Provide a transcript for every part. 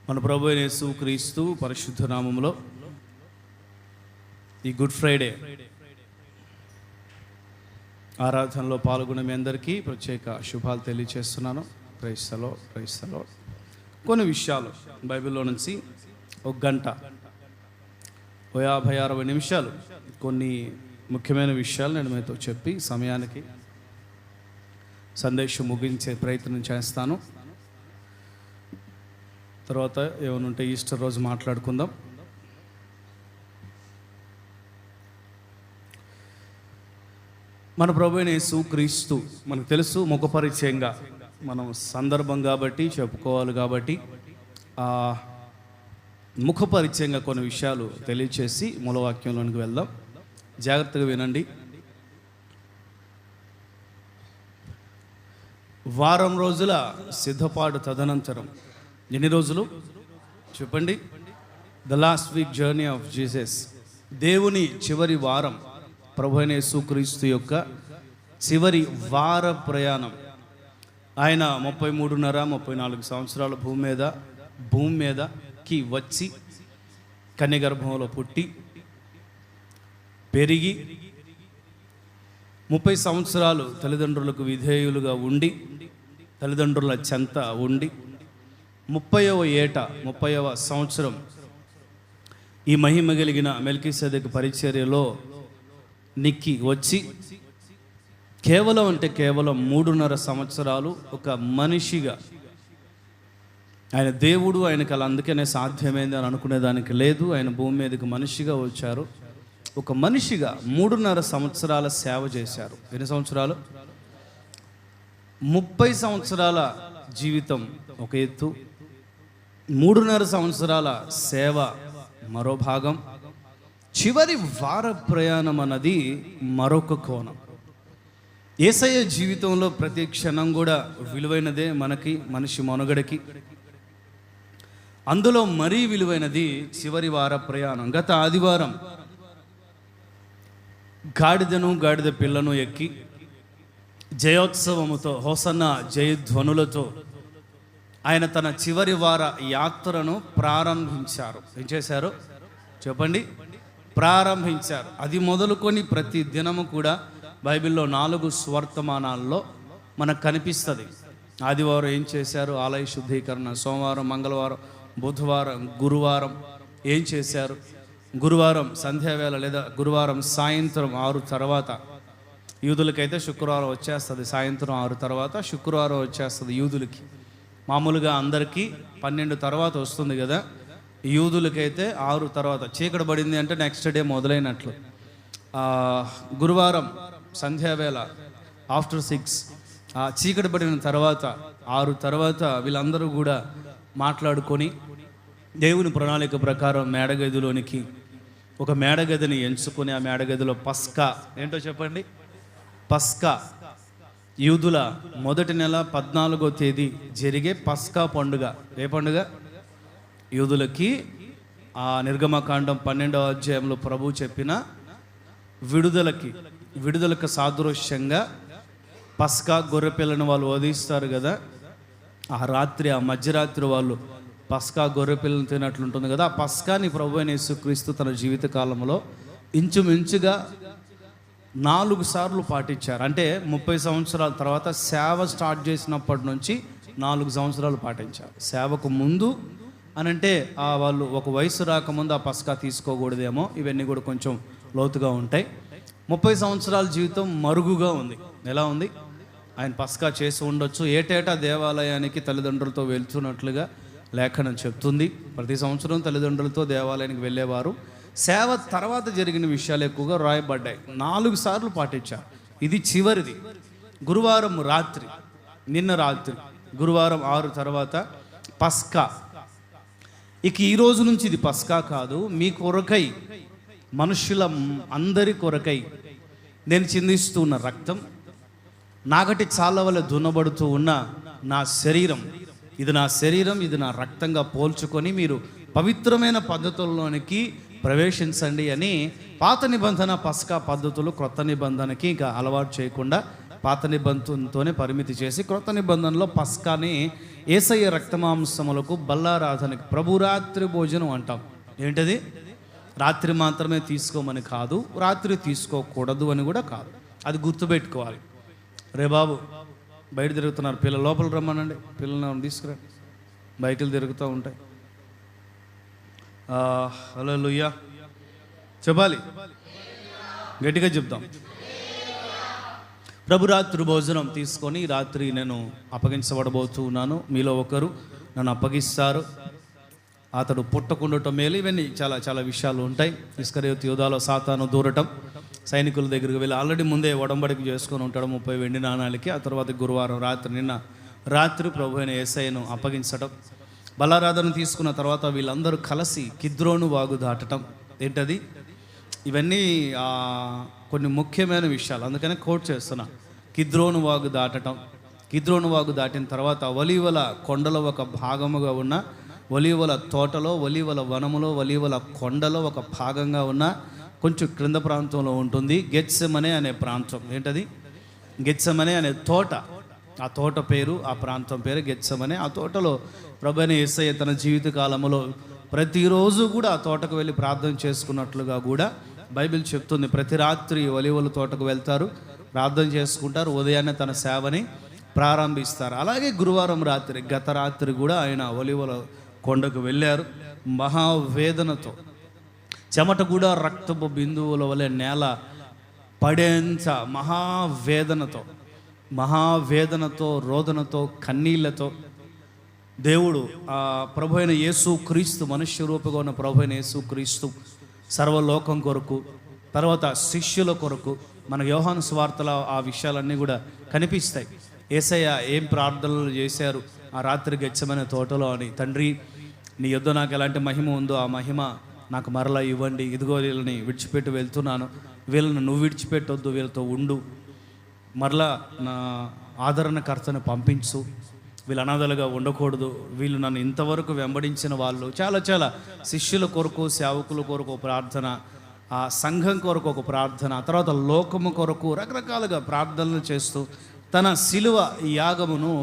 మన ప్రభు అయిన యేసు క్రీస్తు పరిశుద్ధ నామములో ఈ గుడ్ ఫ్రైడే ఆరాధనలో పాల్గొన్న మీ అందరికీ ప్రత్యేక శుభాలు తెలియజేస్తున్నాను. Praise the lord, praise the lord. కొన్ని విషయాలు బైబిల్లో నుంచి ఒక గంట 50-60 నిమిషాలు కొన్ని ముఖ్యమైన విషయాలు నేను మీతో చెప్పి సమయానికి సందేశం ముగించే ప్రయత్నం చేస్తాను. తర్వాత ఏమైనా ఉంటే ఈస్టర్ రోజు మాట్లాడుకుందాం. మన ప్రభు అయిన యేసు క్రీస్తు మనకు తెలుసు, ముఖపరిచయంగా మనం సందర్భం కాబట్టి చెప్పుకోవాలి కాబట్టి ముఖపరిచయంగా కొన్ని విషయాలు తెలియచేసి మూలవాక్యంలోనికి వెళ్దాం. జాగ్రత్తగా వినండి. వారం రోజుల సిద్ధపాటు తదనంతరం, ఎన్ని రోజులు చెప్పండి? The last week journey of Jesus, దేవుని చివరి వారం, ప్రభు అయిన యేసుక్రీస్తు యొక్క చివరి వార ప్రయాణం. ఆయన 33.5-34 సంవత్సరాల భూమి మీదకి వచ్చి కన్యగర్భంలో పుట్టి పెరిగి 30 సంవత్సరాలు తల్లిదండ్రులకు విధేయులుగా ఉండి తల్లిదండ్రుల చెంత ఉండి 30వ సంవత్సరం ఈ మహిమ కలిగిన మెల్కీసెదెకు పరిచర్యలో నిక్కి వచ్చి కేవలం 3.5 సంవత్సరాలు ఒక మనిషిగా, ఆయన దేవుడు, ఆయనకు అలా అందుకనే సాధ్యమైంది అని అనుకునేదానికి లేదు. ఆయన భూమి మీదకి మనిషిగా వచ్చారు. ఒక మనిషిగా 3.5 సంవత్సరాల సేవ చేశారు. ఎన్ని సంవత్సరాలు? 30 సంవత్సరాల జీవితం ఒక ఎత్తు, 3.5 సంవత్సరాల సేవ మరో భాగం, చివరి వార ప్రయాణం అన్నది మరొక కోణం. యేసయ్య జీవితంలో ప్రతి క్షణం కూడా విలువైనదే మనకి, మనిషి మనుగడకి. అందులో మరీ విలువైనది చివరి వార ప్రయాణం. గత ఆదివారం గాడిద పిల్లను ఎక్కి జయోత్సవముతో, హోసన్న జయధ్వనులతో ఆయన తన చివరి వార యాత్రను ప్రారంభించారు. ఏం చేశారు చెప్పండి? ప్రారంభించారు. అది మొదలుకొని ప్రతి దినము కూడా బైబిల్లో 4 స్వర్తమానాల్లో మనకు కనిపిస్తుంది. ఆదివారం ఏం చేశారు? ఆలయ శుద్ధీకరణ. సోమవారం, మంగళవారం, బుధవారం, గురువారం ఏం చేశారు? గురువారం సంధ్యావేళ లేదా గురువారం సాయంత్రం 6 తర్వాత, యూదులకైతే శుక్రవారం వచ్చేస్తుంది సాయంత్రం 6 తర్వాత, శుక్రవారం వచ్చేస్తుంది యూదులకి. మామూలుగా అందరికీ 12 తర్వాత వస్తుంది కదా, యూదులకైతే 6 తర్వాత. చీకటి పడింది అంటే నెక్స్ట్ డే మొదలైనట్లు. గురువారం సంధ్యావేళ ఆఫ్టర్ 6, చీకటి పడిన తర్వాత 6 తర్వాత వీళ్ళందరూ కూడా మాట్లాడుకొని దేవుని ప్రణాళిక ప్రకారం మేడగదిలోనికి ఒక మేడగదిని ఎంచుకొని ఆ మేడగదిలో పస్కా, ఏంటో చెప్పండి? పస్కా, యూదుల మొదటి నెల 14వ తేదీ జరిగే పస్కా పండుగ. ఏ పండుగ? యూదులకి ఆ నిర్గమకాండం 12వ అధ్యాయంలో ప్రభు చెప్పిన విడుదలకు సాదృశ్యంగా పస్కా గొర్రెపిల్లను వాళ్ళు వధిస్తారు కదా, ఆ రాత్రి, ఆ మధ్యరాత్రి వాళ్ళు పస్కా గొర్రెపిల్లను తినట్లుంటుంది కదా. ఆ పస్కాని ప్రభు అయిన యేసుక్రీస్తు తన జీవిత కాలంలో ఇంచుమించుగా 4 సార్లు పాటించారు. అంటే 30 సంవత్సరాల తర్వాత సేవ స్టార్ట్ చేసినప్పటి నుంచి 4 సంవత్సరాలు పాటించారు. సేవకు ముందు అనంటే వాళ్ళు ఒక వయసు రాకముందు ఆ పస్కా తీసుకోకూడదేమో, ఇవన్నీ కూడా కొంచెం లోతుగా ఉంటాయి. 30 సంవత్సరాల జీవితం మరుగుగా ఉంది. ఎలా ఉంది? ఆయన పస్కా చేసి ఉండొచ్చు. ఏటేటా దేవాలయానికి తల్లిదండ్రులతో వెళ్తున్నట్లుగా లేఖనం చెప్తుంది. ప్రతి సంవత్సరం తల్లిదండ్రులతో దేవాలయానికి వెళ్ళేవారు. సేవ తర్వాత జరిగిన విషయాలు ఎక్కువగా రాయబడ్డాయి. 4 సార్లు పాటించారు. ఇది చివరిది. గురువారం రాత్రి, నిన్న రాత్రి, గురువారం 6 తర్వాత పస్కా. ఇక ఈ రోజు నుంచి ఇది పస్కా కాదు, మీ కొరకై, మనుషుల అందరి కొరకై నేను చిందిస్తూ ఉన్న రక్తం, నాగటి చాలా వల్ల దున్నబడుతూ ఉన్న నా శరీరం, ఇది నా శరీరం, ఇది నా రక్తంగా పోల్చుకొని మీరు పవిత్రమైన పద్ధతుల్లోనికి ప్రవేశించండి అని పాత నిబంధన పస్కా పద్ధతులు క్రొత్త నిబంధనకి ఇంకా అలవాటు చేయకుండా పాత నిబంధనతోనే పరిమితి చేసి క్రొత్త నిబంధనలో పస్కాని యేసయ్య రక్తమాంసములకు బల్లారాధనకి ప్రభురాత్రి భోజనం అంటాం. ఏంటది? రాత్రి మాత్రమే తీసుకోమని కాదు, రాత్రి తీసుకోకూడదు అని కూడా కాదు. అది గుర్తుపెట్టుకోవాలి. రే బాబు, బయట తిరుగుతున్నారు పిల్లలు, లోపల రమ్మనండి, పిల్లల్ని తీసుకురండి, బైకులు తిరుగుతూ ఉంటాయి. హల్లెలూయా చెప్పాలి, గట్టిగా చెప్తాం. ప్రభురాత్రి భోజనం తీసుకొని రాత్రి నేను అప్పగించబడబోతూ ఉన్నాను. మీలో ఒకరు నన్ను అప్పగిస్తారు, అతడు పుట్టకుండటం మేలు, ఇవన్నీ చాలా చాలా విషయాలు ఉంటాయి. ఇస్కరియోతు యూదాలో సాతాను దూరటం, సైనికుల దగ్గరికి వెళ్ళి ఆల్రెడీ ముందే ఒడంబడికి చేసుకొని ఉంటాడు 30 వెండి నాణాలకి. ఆ తర్వాత గురువారం రాత్రి, నిన్న రాత్రి ప్రభు అయిన యేసయ్యను అప్పగించడం, బలారాధన తీసుకున్న తర్వాత వీళ్ళందరూ కలిసి కిద్రోను వాగు దాటడం. ఏంటది? ఇవన్నీ కొన్ని ముఖ్యమైన విషయాలు, అందుకనే కోట్ చేస్తున్నా. కిద్రోను వాగు దాటడం, కిద్రోను వాగు దాటిన తర్వాత ఒలీవల కొండలో ఒక భాగముగా ఉన్న ఒలీవల తోటలో, ఒలీవల వనములో, ఒలీవల కొండలో ఒక భాగంగా ఉన్న కొంచెం క్రింద ప్రాంతంలో ఉంటుంది గెత్సెమనే అనే ప్రాంతం. ఏంటది? గెత్సెమనే అనే తోట, ఆ తోట పేరు, ఆ ప్రాంతం పేరు గెత్సెమనే. ఆ తోటలో ప్రభువైన యేసయ్య తన జీవిత కాలంలో ప్రతిరోజు కూడా ఆ తోటకు వెళ్ళి ప్రార్థన చేసుకున్నట్లుగా కూడా బైబిల్ చెప్తుంది. ప్రతి రాత్రి ఒలీవల తోటకు వెళ్తారు, ప్రార్థన చేసుకుంటారు, ఉదయాన్నే తన సేవని ప్రారంభిస్తారు. అలాగే గురువారం రాత్రి, గత రాత్రి కూడా ఆయన ఒలీవల కొండకు వెళ్ళారు. మహావేదనతో, చెమట కూడా రక్తపు బిందువుల వలె నేల పడేంత మహావేదనతో రోదనతో కన్నీళ్లతో దేవుడు ప్రభు అయిన యేసు క్రీస్తు, మనుష్య రూపంగా ఉన్న ప్రభు అయిన యేసు క్రీస్తు సర్వలోకం కొరకు, తర్వాత శిష్యుల కొరకు, మన యోహాను సువార్తల ఆ విషయాలన్నీ కూడా కనిపిస్తాయి. యేసయ్య ఏం ప్రార్థనలు చేశారు ఆ రాత్రి గెత్సెమనే తోటలో అని. తండ్రి, నీ యొద్ద నాకు ఎలాంటి మహిమ ఉందో ఆ మహిమ నాకు మరలా ఇవ్వండి. ఇదిగో వీళ్ళని విడిచిపెట్టి వెళ్తున్నాను, వీళ్ళని నువ్వు విడిచిపెట్టొద్దు, వీళ్ళతో ఉండు, మరలా నా ఆదరణకర్తను పంపించు, వీళ్ళు అనాథలుగా ఉండకూడదు, వీళ్ళు నన్ను ఇంతవరకు వెంబడించిన వాళ్ళు. చాలా చాలా శిష్యుల కొరకు, సేవకుల కొరకు ఒక ప్రార్థన, ఆ సంఘం కొరకు ఒక ప్రార్థన, తర్వాత లోకము కొరకు రకరకాలుగా ప్రార్థనలు చేస్తూ తన శిలువ యాగమును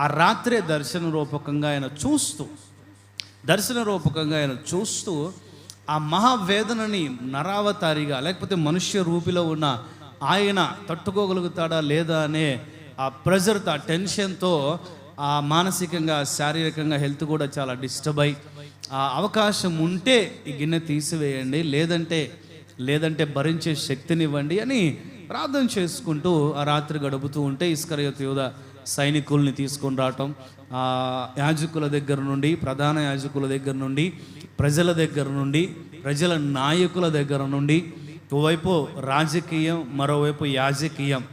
ఆ రాత్రే దర్శన రూపకంగా ఆయన చూస్తూ ఆ మహావేదనని నరావతారిగా, లేకపోతే మనుష్య రూపిలో ఉన్న ఆయన తట్టుకోగలుగుతాడా లేదా అనే ఆ ప్రెజర్తో, ఆ టెన్షన్తో, ఆ మానసికంగా, శారీరకంగా హెల్త్ కూడా చాలా డిస్టర్బ్ అయి, ఆ అవకాశం ఉంటే ఈ గిన్నె తీసివేయండి, లేదంటే భరించే శక్తినివ్వండి అని ప్రార్థన చేసుకుంటూ ఆ రాత్రి గడుపుతూ ఉంటే ఇస్కరియోతు యూదా సైనికుల్ని తీసుకొని రావటం, యాజకుల దగ్గర నుండి, ప్రధాన యాజకుల దగ్గర నుండి, ప్రజల దగ్గర నుండి, ప్రజల నాయకుల దగ్గర నుండి, ఓవైపు రాజకీయం, మరోవైపు యాజకీయం,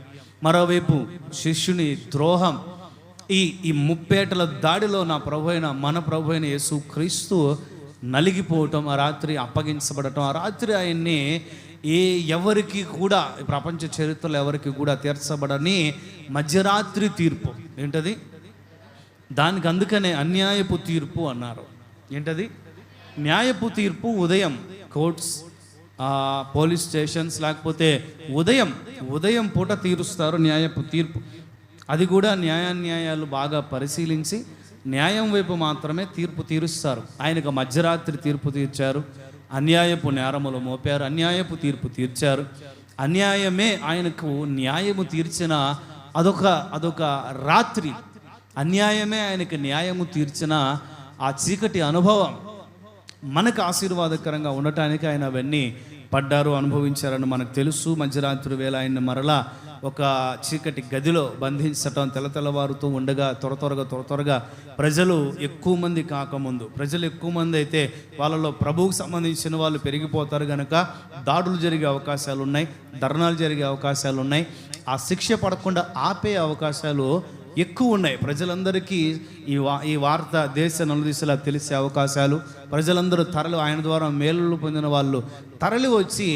మరోవైపు శిష్యుని ద్రోహం, ఈ ముప్పేటల దాడిలో మన ప్రభు అయిన యేసు క్రీస్తు నలిగిపోవటం, ఆ రాత్రి అప్పగించబడటం, ఆ రాత్రి ఆయన్ని ఎవరికి కూడా ప్రపంచ చరిత్రలో ఎవరికి కూడా తీర్చబడని మధ్యరాత్రి తీర్పు. ఏంటది? దానికి అందుకనే అన్యాయపు తీర్పు అన్నారు. ఏంటది? న్యాయపు తీర్పు ఉదయం కోర్ట్స్, పోలీస్ స్టేషన్స్, లేకపోతే ఉదయం పూట తీరుస్తారు న్యాయపు తీర్పు. అది కూడా న్యాయాలు బాగా పరిశీలించి న్యాయం వైపు మాత్రమే తీర్పు తీరుస్తారు. ఆయనకు మధ్యరాత్రి తీర్పు తీర్చారు, అన్యాయపు నేరములు మోపారు, అన్యాయపు తీర్పు తీర్చారు. అన్యాయమే ఆయనకు న్యాయము తీర్చిన అదొక రాత్రి, అన్యాయమే ఆయనకు న్యాయము తీర్చిన ఆ చీకటి అనుభవం మనకు ఆశీర్వాదకరంగా ఉండటానికి ఆయన అవన్నీ పడ్డారు, అనుభవించారని మనకు తెలుసు. మధ్యరాత్రి వేళ ఆయన మరలా ఒక చీకటి గదిలో బంధించటం, తెల్లవారుతూ ఉండగా త్వరగా ప్రజలు ఎక్కువ మంది కాకముందు, ప్రజలు ఎక్కువ మంది అయితే వాళ్ళలో ప్రభువుకు సంబంధించిన వాళ్ళు పెరిగిపోతారు కనుక దాడులు జరిగే అవకాశాలు ఉన్నాయి, ధర్నాలు జరిగే అవకాశాలు ఉన్నాయి, ఆ శిక్ష పడకుండా ఆపే అవకాశాలు ఎక్కువ ఉన్నాయి. ప్రజలందరికీ ఈ వార్త దేశ నలుదిశలా తెలిసే అవకాశాలు, ప్రజలందరూ ఆయన ద్వారా మేలులు పొందిన వాళ్ళు తరలి వచ్చి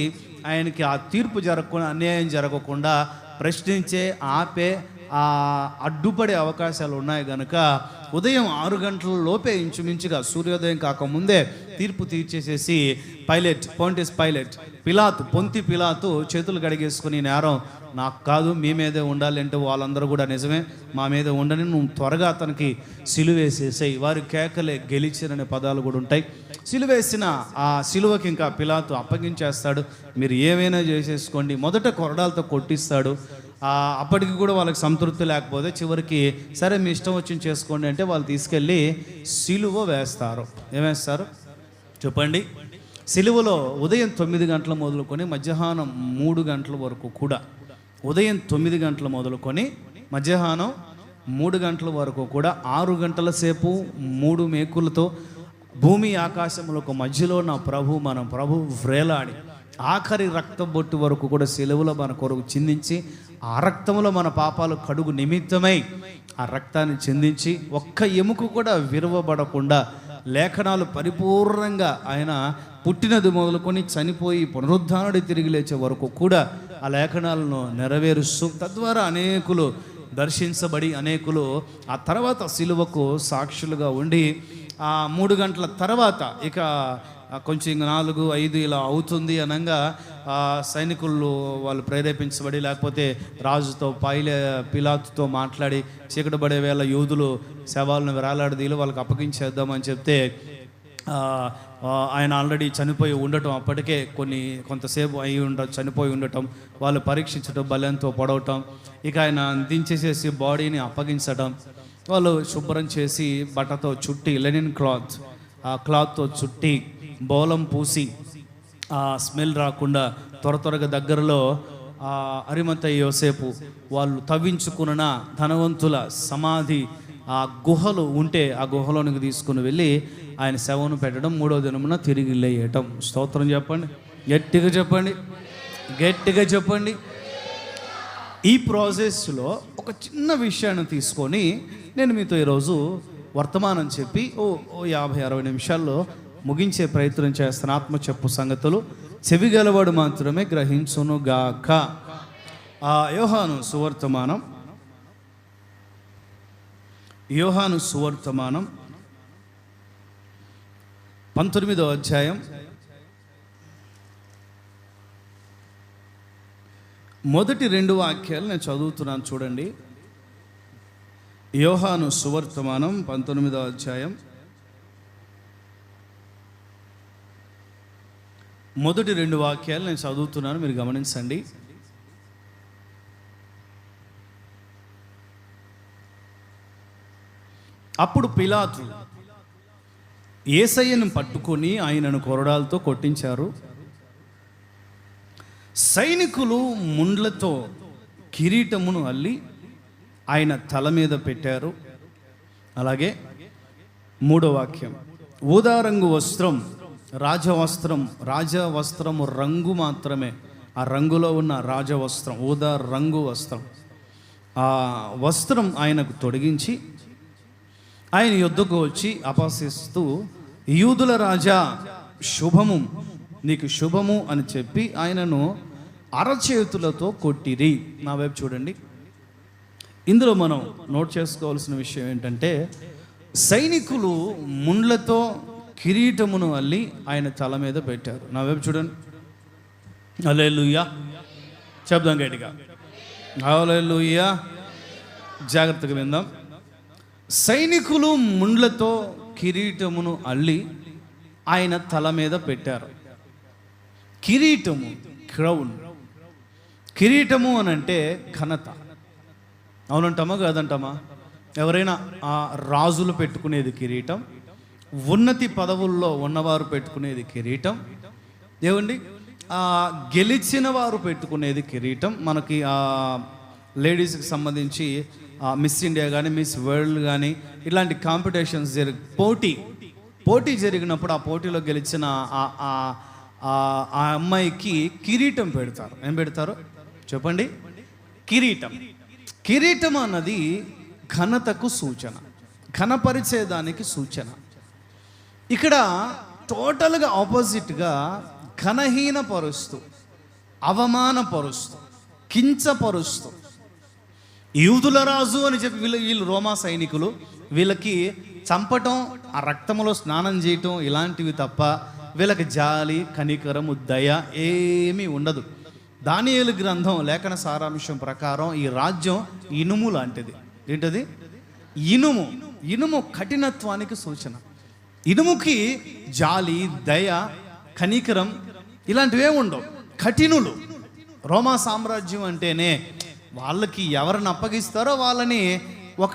ఆయనకి ఆ తీర్పు జరగకుండా, అన్యాయం జరగకుండా ప్రశ్నించే, ఆపే అడ్డుపడే అవకాశాలు ఉన్నాయి కనుక ఉదయం 6 గంటల లోపే ఇంచుమించుగా సూర్యోదయం కాకముందే తీర్పు తీర్చేసేసి పొంటియస్ పైలట్ పొంతి పిలాతు చేతులు కడిగేసుకుని నేరం నాకు కాదు మీ మీదే ఉండాలి అంటే వాళ్ళందరూ కూడా నిజమే మా మీద ఉండని నువ్వు త్వరగా అతనికి సిలువేసేసాయి. వారి కేకలే గెలిచిననే పదాలు కూడా ఉంటాయి. సిలువేసిన ఆ సిలువకి ఇంకా పిలాతు అప్పగించేస్తాడు. మీరు ఏమైనా చేసేసుకోండి, మొదట కొరడాలతో కొట్టిస్తాడు. అప్పటికి కూడా వాళ్ళకి సంతృప్తి లేకపోతే చివరికి సరే మీ ఇష్టం వచ్చింది చేసుకోండి అంటే వాళ్ళు తీసుకెళ్ళి సిలువ వేస్తారు. ఏమేస్తారు చెప్పండి? సిలువలో ఉదయం 9 గంటల మొదలుకొని మధ్యాహ్నం 3 గంటల వరకు కూడా, ఉదయం 9 గంటల మొదలుకొని మధ్యాహ్నం 3 గంటల వరకు కూడా 6 గంటల సేపు 3 మేకులతో భూమి ఆకాశములకు మధ్యలో మన ప్రభు వ్రేలాడి ఆఖరి రక్త బొట్టు వరకు కూడా సిలువలో మన కొరకు చిందించి ఆ రక్తంలో మన పాపాలు కడుగు నిమిత్తమై ఆ రక్తాన్ని చిందించి ఒక్క ఎముక కూడా విరవబడకుండా లేఖనాలు పరిపూర్ణంగా ఆయన పుట్టినది మొదలుకొని చనిపోయి పునరుద్ధానుడి తిరిగి లేచే వరకు కూడా ఆ లేఖనాలను నెరవేరుస్తూ తద్వారా అనేకులు దర్శించబడి అనేకులు ఆ తర్వాత సిలువకు సాక్షులుగా ఉండి 3 గంటల తర్వాత ఇక కొంచెం 4, 5 ఇలా అవుతుంది అనగా సైనికులు వాళ్ళు ప్రేరేపించబడి లేకపోతే రాజుతో పిలాతుతో మాట్లాడి చీకటి పడే వేళ యూదులు శవాలను వేలాడదీలు వాళ్ళకి అప్పగించేద్దామని చెప్తే ఆయన ఆల్రెడీ చనిపోయి ఉండటం, అప్పటికే కొంతసేపు చనిపోయి ఉండటం, వాళ్ళు పరీక్షించడం, బలంతో పొడవటం, ఇక ఆయన దించేసేసి బాడీని అప్పగించడం, వాళ్ళు శుభ్రం చేసి బట్టతో చుట్టి లెనిన్ క్లాత్తో చుట్టి బోలం పూసి ఆ స్మెల్ రాకుండా త్వరగా దగ్గరలో అరిమతయ్య యోసేపు వాళ్ళు తవ్వించుకున్న ధనవంతుల సమాధి ఆ గుహలు ఉంటే ఆ గుహలోనికి తీసుకుని వెళ్ళి ఆయన శవను పెట్టడం, 3వ దినమున తిరిగి లేయటం. స్తోత్రం చెప్పండి, గట్టిగా చెప్పండి, గట్టిగా చెప్పండి. ఈ ప్రాసెస్లో ఒక చిన్న విషయాన్ని తీసుకొని నేను మీతో ఈరోజు వర్తమానం చెప్పి 50-60 నిమిషాల్లో ముగించే ప్రయత్నం చేస్తాను. ఆత్మ చెప్పు సంగతులు చెవిగలవాడు మాత్రమే గ్రహించునుగాక. యోహాను సువర్తమానం 19వ అధ్యాయం మొదటి 2 వాక్యాలు నేను చదువుతున్నాను చూడండి. యోహాను సువర్తమానం 19వ అధ్యాయం మొదటి 2 వాక్యాలు నేను చదువుతున్నాను, మీరు గమనించండి. అప్పుడు పిలాతు యేసయ్యను పట్టుకొని ఆయనను కొరడాలతో కొట్టించారు. సైనికులు ముండ్లతో కిరీటమును అల్లి ఆయన తల మీద పెట్టారు. అలాగే 3వ వాక్యం, ఊదారంగు వస్త్రం, రాజవస్త్రము రంగు మాత్రమే, ఆ రంగులో ఉన్న రాజవస్త్రం, ఊదా రంగు వస్త్రం, ఆ వస్త్రం ఆయనకు తొడిగించి ఆయన యుద్ధకు వచ్చి అపహసిస్తూ యూదుల రాజా శుభము, నీకు శుభము అని చెప్పి ఆయనను అరచేతులతో కొట్టిరి. నా వైపు చూడండి. ఇందులో మనం నోట్ చేసుకోవాల్సిన విషయం ఏంటంటే సైనికులు ముండ్లతో కిరీటమును అల్లి ఆయన తల మీద పెట్టారు. నా వైపు చూడండి. హల్లెలూయా చెప్దాం గట్టిగా, హల్లెలూయా. జాగ్రత్తగా విందాం. సైనికులు ముండ్లతో కిరీటమును అల్లి ఆయన తల మీద పెట్టారు. కిరీటము, క్రౌన్. కిరీటము అని అంటే ఘనత. అవునంటామా కాదంటామా? ఎవరైనా ఆ రాజులు పెట్టుకునేది కిరీటం, ఉన్నతి పదవుల్లో ఉన్నవారు పెట్టుకునేది కిరీటం. ఏమండి, గెలిచిన వారు పెట్టుకునేది కిరీటం. మనకి లేడీస్కి సంబంధించి మిస్ ఇండియా కానీ మిస్ వరల్డ్ కానీ ఇలాంటి కాంపిటీషన్స్ పోటీ జరిగినప్పుడు ఆ పోటీలో గెలిచిన ఆ అమ్మాయికి కిరీటం పెడతారు. ఏం పెడతారు చెప్పండి? కిరీటం అన్నది ఘనతకు సూచన, ఘనపరిచేదానికి సూచన. ఇక్కడ టోటల్గా ఆపోజిట్గా ఘనహీనపరుస్తూ, అవమానపరుస్తూ, కించపరుస్తూ, యూదుల రాజు అని చెప్పి వీళ్ళు రోమా సైనికులు. వీళ్ళకి చంపటం, ఆ రక్తంలో స్నానం చేయటం ఇలాంటివి తప్ప వీళ్ళకి జాలి, కనికరము, దయ ఏమీ ఉండదు. దానియేలు గ్రంథం లేఖన సారాంశం ప్రకారం ఈ రాజ్యం ఇనుము లాంటిది. ఏంటది? ఇనుము కఠినత్వానికి సూచన. ఇనుముకి జాలి, దయ, కనికరం ఇలాంటివే ఉండవు. కఠినులు. రోమా సామ్రాజ్యం అంటేనే వాళ్ళకి ఎవరిని అప్పగిస్తారో వాళ్ళని ఒక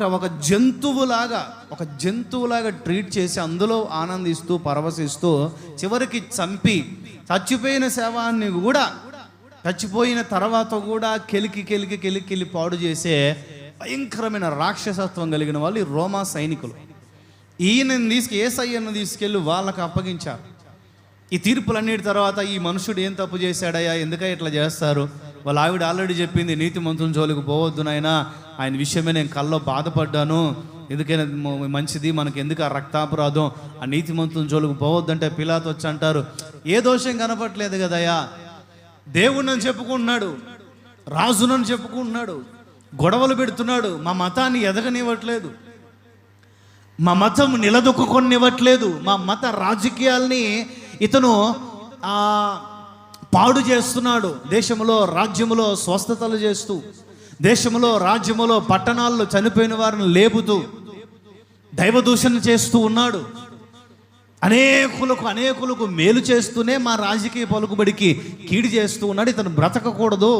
జంతువులాగా ట్రీట్ చేసి అందులో ఆనందిస్తూ పరవశిస్తూ చివరికి చంపి చచ్చిపోయిన శవాన్ని కూడా చచ్చిపోయిన తర్వాత కూడా కెలికి పాడు చేసే భయంకరమైన రాక్షసత్వం కలిగిన వాళ్ళు ఈ రోమా సైనికులు. యేసయ్యను తీసుకెళ్ళి వాళ్ళకి అప్పగించారు. ఈ తీర్పులన్నిటి తర్వాత ఈ మనుషుడు ఏం తప్పు చేశాడయ్యా, ఎందుకై ఇట్లా చేస్తారు? వాళ్ళ ఆవిడ ఆల్రెడీ చెప్పింది, నీతిమంతుల జోలికి పోవద్దు నాయనా, ఆయన విషయమే నేను కల్లో బాధపడ్డాను, ఎందుకైనా మంచిది, మనకి ఎందుకు ఆ రక్తాపరాధం, ఆ నీతిమంతుల జోలికి పోవద్దంటే పిలాతు వచ్చి అంటారు, ఏ దోషం కనపట్లేదు కదయ్యా, దేవుణ్ణని చెప్పుకుంటున్నాడు, రాజునని చెప్పుకుంటున్నాడు, గొడవలు పెడుతున్నాడు, మా మతాన్ని ఎదగనివ్వట్లేదు, మా మతం నిలదొక్కుకొనివ్వట్లేదు, మా మత రాజకీయాల్ని ఇతను పాడు చేస్తున్నాడు, దేశంలో రాజ్యములో స్వస్థతలు చేస్తూ, దేశంలో రాజ్యములో పట్టణాల్లో చనిపోయిన వారిని లేపుతూ దైవదూషణ చేస్తూ ఉన్నాడు. అనేకులకు మేలు చేస్తూనే మా రాజకీయ పలుకుబడికి కీడు చేస్తూ ఉన్నాడు. ఇతను బ్రతకకూడదు.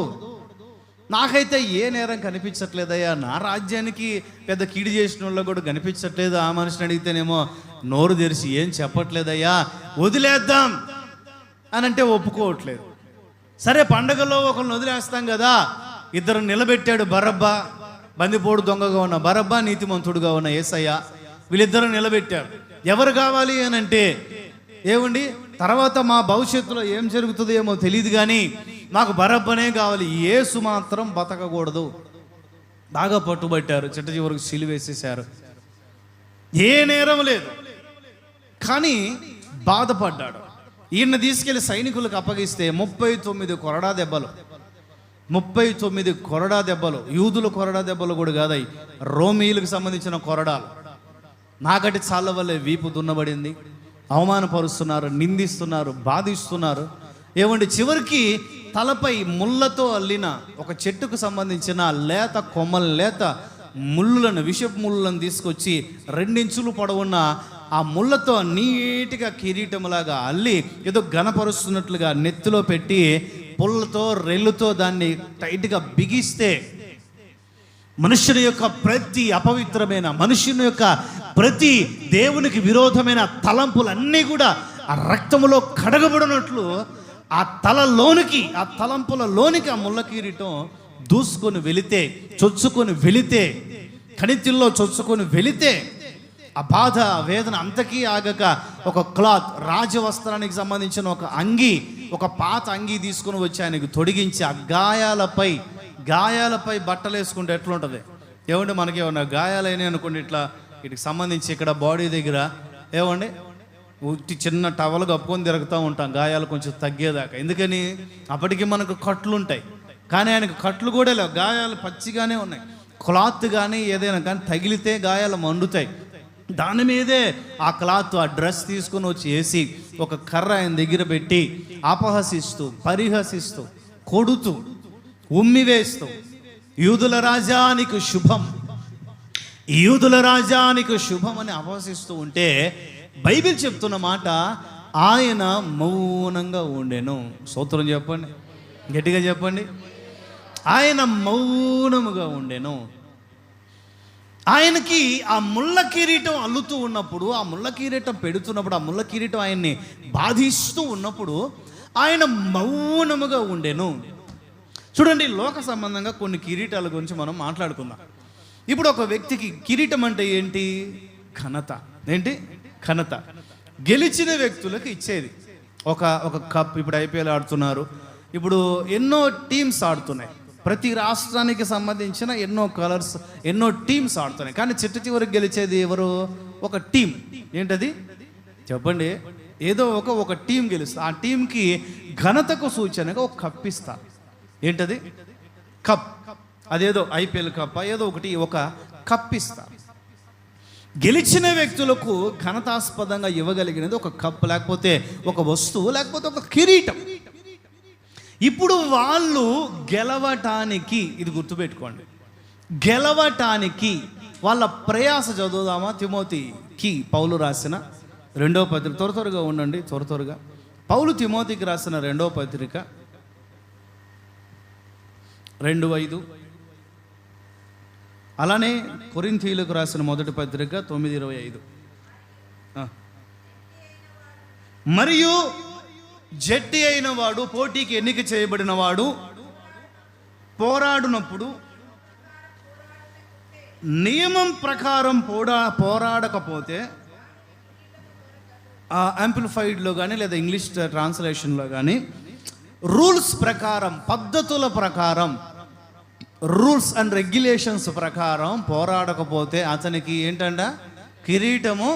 నాకైతే ఏ నేరం కనిపించట్లేదయ్యా, నా రాజ్యానికి పెద్ద కీడు చేసిన వాళ్ళు కూడా కనిపించట్లేదు. ఆ మనిషిని అడిగితేనేమో నోరు తెరిచి ఏం చెప్పట్లేదయ్యా, వదిలేద్దాం అని అంటే ఒప్పుకోవట్లేదు. సరే, పండగలో ఒకరిని వదిలేస్తాం కదా, ఇద్దరు నిలబెట్టాడు, బరబ్బా, బందిపోడు దొంగగా ఉన్న బరబ్బా, నీతిమంతుడుగా ఉన్న యేసయ్య, వీళ్ళిద్దరూ నిలబెట్టారు. ఎవరు కావాలి అని అంటే, ఏమండి తర్వాత మా భవిష్యత్తులో ఏం జరుగుతుందో ఏమో తెలియదు కానీ మాకు బరబ్బనే కావాలి, యేసు మాత్రం బతకకూడదు. బాగా పట్టుబట్టారు, చిట్ట చివరికి సిలువేసేశారు. ఏ నేరం లేదు కానీ బాధపడ్డాడు. ఈయన తీసుకెళ్లి సైనికులకు అప్పగిస్తే 39 కొరడా దెబ్బలు, 39 కొరడా దెబ్బలు. యూదుల కొరడా దెబ్బలు కూడా కాదయి, రోమీలకు సంబంధించిన కొరడాలు. నాగటి చాళ్ళ వల్లే వీపు దున్నబడింది. అవమానపరుస్తున్నారు, నిందిస్తున్నారు, బాధిస్తున్నారు. ఏమండి, చివరికి తలపై ముళ్ళతో అల్లిన ఒక చెట్టుకు సంబంధించిన లేత కొమ్మల లేత ముళ్ళులను, విషపు ముళ్ళను తీసుకొచ్చి 2 ఇంచులు పొడవున్న ఆ ముళ్ళతో నీట్గా కిరీటములాగా అల్లి ఏదో ఘనపరుస్తున్నట్లుగా నెత్తిలో పెట్టి పుల్లతో రెల్లుతో దాన్ని టైట్గా బిగిస్తే మనుషుని యొక్క ప్రతి అపవిత్రమైన, మనుషుని యొక్క ప్రతి దేవునికి విరోధమైన తలంపులన్నీ కూడా ఆ రక్తములో కడగబడినట్లు ఆ తలలోనికి, ఆ తలంపులలోనికి ఆ ముళ్ళ కిరీటం దూసుకొని వెళితే, చొచ్చుకొని వెళితే, కణితిల్లో చొచ్చుకొని వెళితే ఆ బాధ వేదన అంతకీ ఆగక ఒక క్లాత్, రాజవస్త్రానికి సంబంధించిన ఒక అంగి, ఒక పాత అంగి తీసుకుని వచ్చి ఆయనకు తొడిగించి ఆ గాయాలపై బట్టలు వేసుకుంటే ఎట్లుంటుంది? ఏమంటే మనకి ఏమన్నా గాయాలైనా అనుకోండి, ఇట్లా వీటికి సంబంధించి ఇక్కడ బాడీ దగ్గర ఏమండి చిన్న టవల్ కప్పుకొని తిరుగుతూ ఉంటాం గాయాలు కొంచెం తగ్గేదాకా. ఎందుకని? అప్పటికి మనకు కట్లు ఉంటాయి, కానీ ఆయనకు కట్లు కూడా లేవు, గాయాలు పచ్చిగానే ఉన్నాయి. క్లాత్ కానీ ఏదైనా కానీ తగిలితే గాయాలు మండుతాయి. దాని మీదే ఆ క్లాత్, ఆ డ్రెస్ తీసుకొని వచ్చి వేసి ఒక కర్ర ఆయన దగ్గర పెట్టి అపహసిస్తూ, పరిహసిస్తూ, కొడుతూ, ఉమ్మివేస్తూ, యూదుల రాజానికి శుభం, యూదుల రాజానికి శుభం అని అపహసిస్తూ ఉంటే బైబిల్ చెప్తున్న మాట, ఆయన మౌనంగా ఉండెను. స్తోత్రం చెప్పండి, గట్టిగా చెప్పండి. ఆయన మౌనముగా ఉండెను. ఆయనకి ఆ ముళ్ళ కిరీటం అల్లుతూ ఉన్నప్పుడు, ఆ ముళ్ళ కిరీటం పెడుతున్నప్పుడు, ఆ ముళ్ళ కిరీటం ఆయన్ని బాధిస్తూ ఉన్నప్పుడు ఆయన మౌనముగా ఉండెను. చూడండి, లోక సంబంధంగా కొన్ని కిరీటాల గురించి మనం మాట్లాడుకుందాం. ఇప్పుడు ఒక వ్యక్తికి కిరీటం అంటే ఏంటి? ఘనత. ఏంటి? ఘనత. గెలిచిన వ్యక్తులకు ఇచ్చేది ఒక కప్. ఇప్పుడు ఐపీఎల్ ఆడుతున్నారు, ఇప్పుడు ఎన్నో టీమ్స్ ఆడుతున్నాయి, ప్రతి రాష్ట్రానికి సంబంధించిన ఎన్నో కలర్స్, ఎన్నో టీమ్స్ ఆడుతున్నాయి. కానీ చిట్ట చివరికి గెలిచేది ఎవరు? ఒక టీం. ఏంటది చెప్పండి? ఏదో ఒక టీం గెలుస్తుంది. ఆ టీంకి ఘనతకు సూచనగా ఒక కప్ ఇస్తారు. ఏంటది? కప్. అదేదో ఐపీఎల్ కప్ ఏదో ఒకటి ఒక కప్ ఇస్తారు. గెలిచిన వ్యక్తులకు ఘనతాస్పదంగా ఇవ్వగలిగినది ఒక కప్, లేకపోతే ఒక వస్తువు, లేకపోతే ఒక కిరీటం. ఇప్పుడు వాళ్ళు గెలవటానికి, ఇది గుర్తుపెట్టుకోండి, గెలవటానికి వాళ్ళ ప్రయాస చదువుదామా? తిమోతికి పౌలు రాసిన 2వ పత్రిక, త్వరగా ఉండండి, త్వరగా. పౌలు తిమోతికి రాసిన 2వ పత్రిక 2:5, అలానే కొరింథీయులకు రాసిన 1వ పత్రిక 9:25. మరియు జట్టి అయిన వాడు, పోటీకి ఎన్నిక చేయబడిన వాడు పోరాడునప్పుడు నియమం ప్రకారం పోరాడకపోతే, యాంప్లిఫైడ్లో కానీ లేదా ఇంగ్లీష్ ట్రాన్స్లేషన్లో కానీ, రూల్స్ ప్రకారం, పద్ధతుల ప్రకారం, రూల్స్ అండ్ రెగ్యులేషన్స్ ప్రకారం పోరాడకపోతే అతనికి ఏంటంట? కిరీటము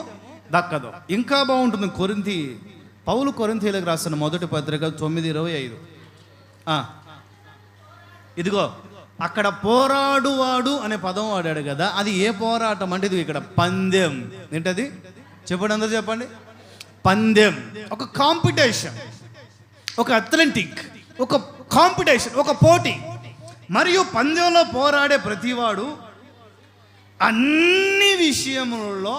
దక్కదు. ఇంకా బాగుంటుంది. పౌలు కొరింథీయులకు రాసిన 1వ పత్రిక 9:25. ఇదిగో అక్కడ పోరాడువాడు అనే పదం వాడాడు కదా, అది ఏ పోరాటం అంటే ఇది ఇక్కడ పందెం. ఏంటది? చెప్పండి, అందరూ చెప్పండి. పందెం, ఒక కాంపిటీషన్, ఒక అథ్లెటిక్, ఒక కాంపిటీషన్, ఒక పోటీ. మరియు పందెంలో పోరాడే ప్రతివాడు అన్ని విషయములలో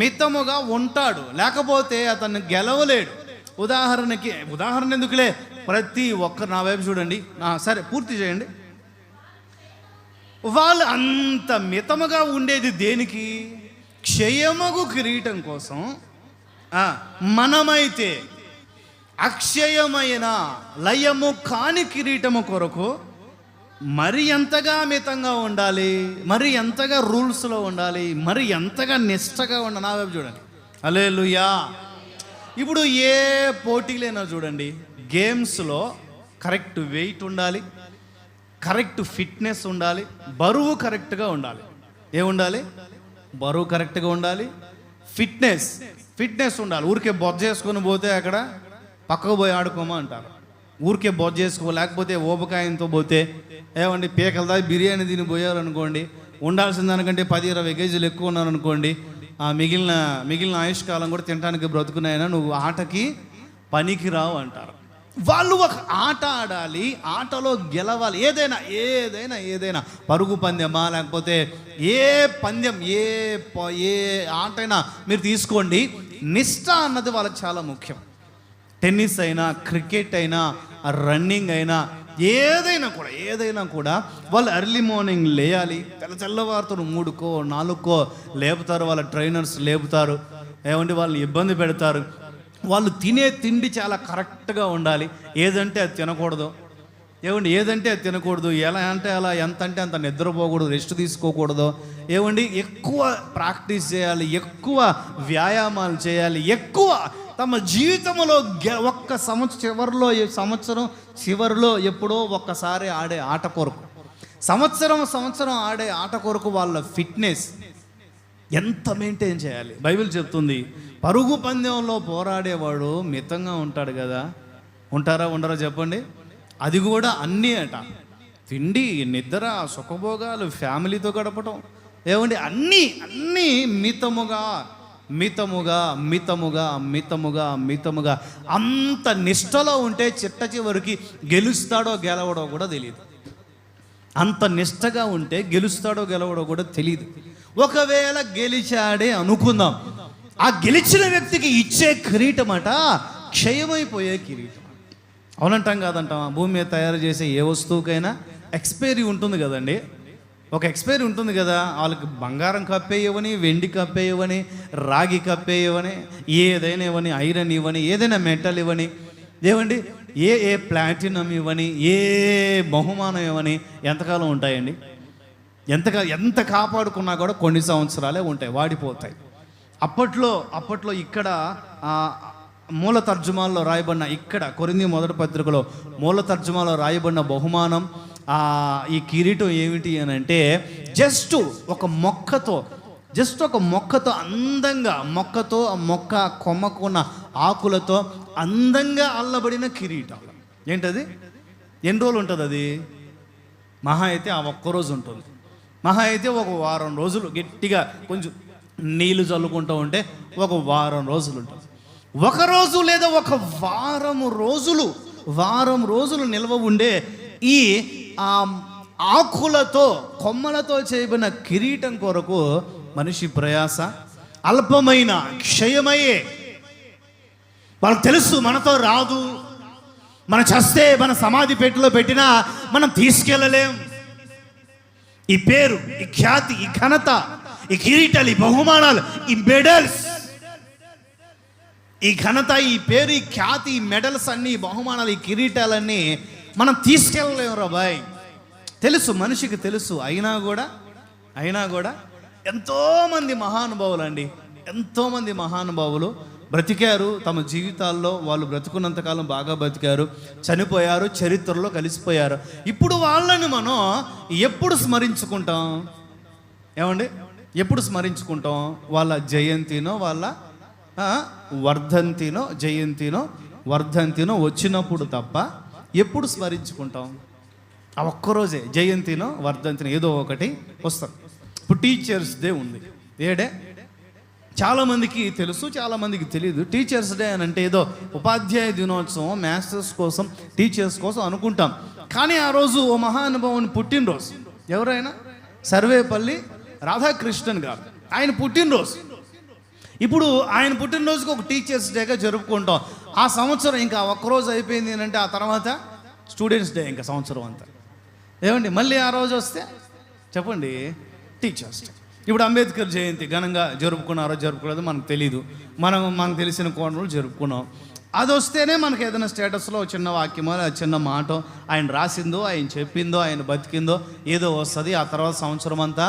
మితముగా ఉంటాడు, లేకపోతే అతన్ని గెలవలేడు. ఉదాహరణ ఎందుకులే, ప్రతి ఒక్కరు నా వైపు చూడండి, సరే పూర్తి చేయండి. వాళ్ళు అంత మితముగా ఉండేది దేనికి? క్షయమగు కిరీటం కోసం. మనమైతే అక్షయమైన లయము కాని కిరీటము కొరకు మరి ఎంతగా మితంగా ఉండాలి, మరి ఎంతగా రూల్స్లో ఉండాలి, మరి ఎంతగా నిష్టగా ఉండాలి. నా వైపు చూడండి. హల్లెలూయా. ఇప్పుడు ఏ పోటీలైనా చూడండి, గేమ్స్లో కరెక్ట్ వెయిట్ ఉండాలి, కరెక్ట్ ఫిట్నెస్ ఉండాలి, బరువు కరెక్ట్గా ఉండాలి. ఏముండాలి? బరువు కరెక్ట్గా ఉండాలి, ఫిట్నెస్ ఉండాలి. ఊరికే బొజ్జ చేసుకొని పోతే అక్కడ పక్కకు పోయి ఆడుకోమా అంటారు. ఊరికే బొజ్జ చేసుకో, లేకపోతే ఊబకాయంతో పోతే, ఏమండి పీకల దాకా బిర్యానీ తిని పోయారు అనుకోండి, ఉండాల్సిన దానికంటే 10-20 కేజీలు ఎక్కువ ఉన్నాను అనుకోండి, మిగిలిన ఆయుష్కాలం కూడా తినడానికి బ్రతుకున్నాయినా, నువ్వు ఆటకి పనికి రావు అంటారు. వాళ్ళు ఒక ఆట ఆడాలి, ఆటలో గెలవాలి. ఏదైనా పరుగు పందెమా, లేకపోతే ఏ పందెం, ఏ ఆటైనా మీరు తీసుకోండి, నిష్ట అన్నది వాళ్ళకి చాలా ముఖ్యం. టెన్నిస్ అయినా, క్రికెట్ అయినా, రన్నింగ్ అయినా, ఏదైనా కూడా వాళ్ళు ఎర్లీ మార్నింగ్ లేయాలి. తెల్లవారుతో 3కో 4కో లేపుతారు, వాళ్ళ ట్రైనర్స్ లేపుతారు. ఏమంటే వాళ్ళని ఇబ్బంది పెడతారు. వాళ్ళు తినే తిండి చాలా కరెక్ట్గా ఉండాలి. ఏదంటే అది తినకూడదు. ఏదంటే అది తినకూడదు. ఎలా అంటే అలా, ఎంత అంటే అంత నిద్రపోకూడదు, రెస్ట్ తీసుకోకూడదు. ఎక్కువ ప్రాక్టీస్ చేయాలి, ఎక్కువ వ్యాయామాలు చేయాలి, ఎక్కువ తమ జీవితంలో ఒక్క సంవత్సరం చివరిలో ఎప్పుడో ఒక్కసారి ఆడే ఆట కొరకు, సంవత్సరం ఆడే ఆట కొరకు వాళ్ళ ఫిట్నెస్ ఎంత మెయింటైన్ చేయాలి. బైబిల్ చెప్తుంది, పరుగు పందెంలో పోరాడేవాడు మితంగా ఉంటాడు కదా. ఉండరా చెప్పండి. అది కూడా అన్నీ అట, తిండి, నిద్ర, సుఖభోగాలు, ఫ్యామిలీతో గడపటం, అన్నీ మితముగా అంత నిష్టలో ఉంటే చిట్ట చివరికి గెలుస్తాడో గెలవడో కూడా తెలియదు. అంత నిష్టగా ఉంటే గెలుస్తాడో గెలవడో కూడా తెలియదు. ఒకవేళ గెలిచాడే అనుకుందాం, ఆ గెలిచిన వ్యక్తికి ఇచ్చే కిరీటం అట క్షయమైపోయే కిరీటం. అవునంటాం కాదంటాం? భూమి మీద తయారు చేసే ఏ వస్తువుకైనా ఎక్స్పైరీ ఉంటుంది కదండి. ఒక ఎక్స్పైరీ ఉంటుంది కదా. వాళ్ళకి బంగారం కప్పేయవని, వెండి కప్పేయవని, రాగి కప్పేయవని, ఏదైనా ఇవ్వని, ఐరన్ ఇవ్వని, ఏదైనా మెటల్ ఇవ్వని, ఏ ప్లాటినం ఇవ్వని, ఏ బహుమానం ఇవ్వని ఎంతకాలం ఉంటాయండి? ఎంత కాపాడుకున్నా కూడా కొన్ని సంవత్సరాలే ఉంటాయి, వాడిపోతాయి. అప్పట్లో ఇక్కడ మూల తర్జుమాల్లో రాయబడిన, ఇక్కడ కొరింథీ 1 పత్రికలో మూల తర్జుమాలో రాయబడిన బహుమానం, ఈ కిరీటం ఏమిటి అని అంటే, జస్ట్ ఒక మొక్కతో అందంగా, ఆ మొక్క కొమ్మకున్న ఆకులతో అందంగా అల్లబడిన కిరీటం. ఏంటది? ఎన్ని రోజులు ఉంటుంది అది? మహా అయితే ఆ ఒక్కరోజు ఉంటుంది. మహా అయితే ఒక వారం రోజులు గట్టిగా కొంచెం నీళ్లు చల్లుకుంటూ ఉంటే ఒక వారం రోజులు ఉంటుంది. ఒకరోజు లేదా ఒక వారం రోజులు నిల్వ ఉండే ఈ ఆకులతో కొమ్మలతో చేయబడిన కిరీటం కొరకు మనిషి ప్రయాస అల్పమైన క్షయమయ్యే. వాళ్ళకి తెలుసు మనతో రాదు, మనం చస్తే మన సమాధి పెట్టెలో పెట్టినా మనం తీసుకెళ్ళలేం. ఈ పేరు, ఈ ఖ్యాతి, ఈ ఘనత, ఈ కిరీటాలు, ఈ బహుమానాలు, ఈ మెడల్స్, ఈ ఘనత, ఈ పేరు, ఈ ఖ్యాతి, ఈ మెడల్స్ అన్నీ, ఈ బహుమానాలు, ఈ కిరీటాలన్నీ మనం తీసుకెళ్ళలేము రా బాయ్. తెలుసు, మనిషికి తెలుసు. అయినా కూడా ఎంతోమంది మహానుభావులు అండి, ఎంతోమంది మహానుభావులు బ్రతికారు. తమ జీవితాల్లో వాళ్ళు బ్రతుకున్నంతకాలం బాగా బ్రతికారు, చనిపోయారు, చరిత్రలో కలిసిపోయారు. ఇప్పుడు వాళ్ళని మనం ఎప్పుడు స్మరించుకుంటాం? ఏమండి, ఎప్పుడు స్మరించుకుంటాం? వాళ్ళ జయంతినో, వాళ్ళ వర్ధంతినో వచ్చినప్పుడు తప్ప ఎప్పుడు స్మరించుకుంటాం? ఆ ఒక్కరోజే జయంతినో వర్ధంతినో ఏదో ఒకటి వస్తాం. ఇప్పుడు టీచర్స్ డే ఉంది. ఏడే చాలామందికి తెలుసు, చాలామందికి తెలియదు. టీచర్స్ డే అని అంటే ఏదో ఉపాధ్యాయ దినోత్సవం, మాస్టర్స్ కోసం, టీచర్స్ కోసం అనుకుంటాం. కానీ ఆ రోజు ఓ మహానుభావుని పుట్టినరోజు. ఎవరైనా సర్వేపల్లి రాధాకృష్ణన్ గారు, ఆయన పుట్టినరోజు. ఇప్పుడు ఆయన పుట్టినరోజుకి ఒక టీచర్స్ డేగా జరుపుకుంటాం. ఆ సంవత్సరం ఇంకా ఒక్కరోజు అయిపోయింది అంటే ఆ తర్వాత స్టూడెంట్స్ డే ఇంకా సంవత్సరం అంతా. ఏమండి, మళ్ళీ ఆ రోజు వస్తే చెప్పండి టీచర్స్ డే. ఇప్పుడు అంబేద్కర్ జయంతి ఘనంగా జరుపుకున్నారో జరుపుకోలేదో మనకు తెలీదు. మనకు తెలిసిన కోణంలో జరుపుకున్నాం. అది వస్తేనే మనకు ఏదైనా స్టేటస్లో చిన్న వాక్యమో చిన్న మాట, ఆయన రాసిందో, ఆయన చెప్పిందో, ఆయన బతికిందో ఏదో వస్తుంది. ఆ తర్వాత సంవత్సరం అంతా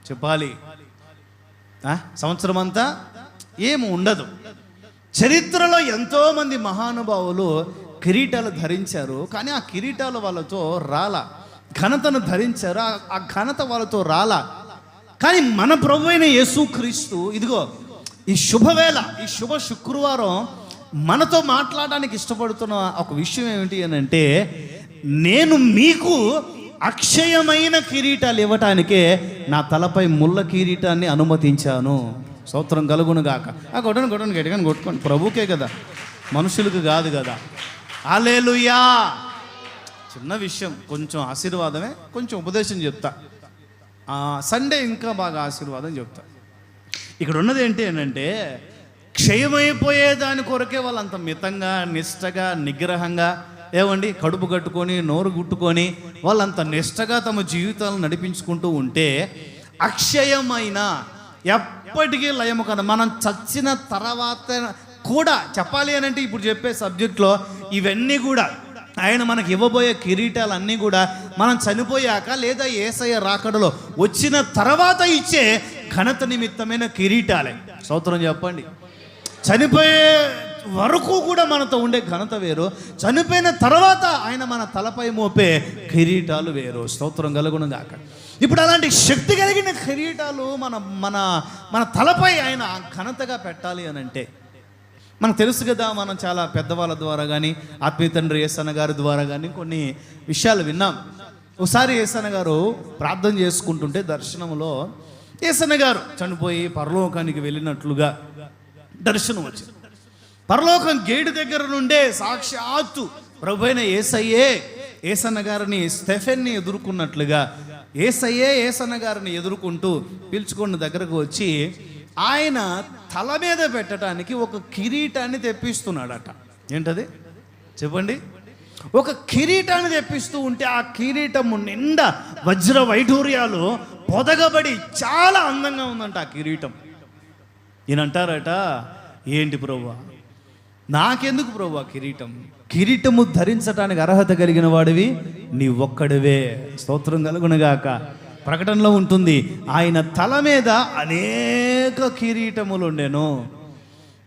చెప్పాలి. సంవత్సరం అంతా ఏమి ఉండదు. చరిత్రలో ఎంతోమంది మహానుభావులు కిరీటాలు ధరించారు, కానీ ఆ కిరీటాలు వాళ్ళతో రాలా. ఘనతను ధరించారు, ఆ ఘనత వాళ్ళతో రాలా. కానీ మన ప్రభువైన యేసుక్రీస్తు ఇదిగో ఈ శుభవేళ, ఈ శుభ శుక్రవారం మనతో మాట్లాడడానికి ఇష్టపడుతున్న ఒక విషయం ఏమిటి అని అంటే, నేను మీకు అక్షయమైన కిరీటాలు ఇవ్వటానికే నా తలపై ముళ్ళ కిరీటాన్ని అనుమతించాను. స్తోత్రం కలుగును గాక. కొట్టను గట్టిగా కొట్టుకోండి. ప్రభుకే కదా, మనుషులకు కాదు కదా. హల్లెలూయా. చిన్న విషయం, కొంచెం ఆశీర్వాదమే, కొంచెం ఉపదేశం చెప్తా. సండే ఇంకా బాగా ఆశీర్వాదం చెప్తా. ఇక్కడ ఉన్నది ఏంటి అంటే, క్షయమైపోయే దాని కొరకే వాళ్ళు అంత మితంగా, నిష్టగా, నిగ్రహంగా, ఏమండి, కడుపు కట్టుకొని నోరు గుట్టుకొని వాళ్ళంత నిష్టగా తమ జీవితాలను నడిపించుకుంటూ ఉంటే, అక్షయమైన ఎప్పటికీ లయము కదా. మనం చచ్చిన తర్వాత కూడా చెప్పాలి అని అంటే, ఇప్పుడు చెప్పే సబ్జెక్ట్లో ఇవన్నీ కూడా ఆయన మనకి ఇవ్వబోయే కిరీటాలన్నీ కూడా మనం చనిపోయాక లేదా యేసయ్య రాకడలో వచ్చిన తర్వాత ఇచ్చే ఘనత నిమిత్తమైన కిరీటాలే. స్తోత్రం చెప్పండి. చనిపోయే వరకు కూడా మనతో ఉండే ఘనత వేరు, చనిపోయిన తర్వాత ఆయన మన తలపై మోపే కిరీటాలు వేరు. స్తోత్రం కలుగును గాక. ఇప్పుడు అలాంటి శక్తి కలిగిన కిరీటాలు మన మన మన తలపై ఆయన ఘనతగా పెట్టాలి అని అంటే, మనకు తెలుసు కదా, మనం చాలా పెద్దవాళ్ళ ద్వారా కానీ, ఆత్మీయ తండ్రి యేసన్న గారి ద్వారా కానీ కొన్ని విషయాలు విన్నాం. ఒకసారి యేసన్న గారు ప్రార్థన చేసుకుంటుంటే దర్శనంలో యేసన్న గారు చనిపోయి పరలోకానికి వెళ్ళినట్లుగా దర్శనం వచ్చింది. పరలోకం గేటు దగ్గర నుండే సాక్షాత్తు ప్రభువైన యేసన్న గారిని, స్టెఫెన్ని ఎదుర్కొన్నట్లుగా యేసన్న గారిని ఎదుర్కొంటూ పిలుచుకున్న దగ్గరకు వచ్చి ఆయన తల మీద పెట్టడానికి ఒక కిరీటాన్ని తెప్పిస్తున్నాడట. ఏంటది చెప్పండి? ఒక కిరీటాన్ని తెప్పిస్తూ ఉంటే ఆ కిరీటము నిండా వజ్ర వైఢూర్యాలు పొదగబడి చాలా అందంగా ఉందంట ఆ కిరీటం. ఈయన అంటారట, ఏంటి ప్రభువా, నాకెందుకు ప్రభువా కిరీటము ధరించడానికి అర్హత కలిగిన వాడివి నీ ఒక్కడివే. స్తోత్రం కలుగునుగాక. ప్రకటనలో ఉంటుంది, ఆయన తల మీద అనేక కిరీటములు ఉండెను.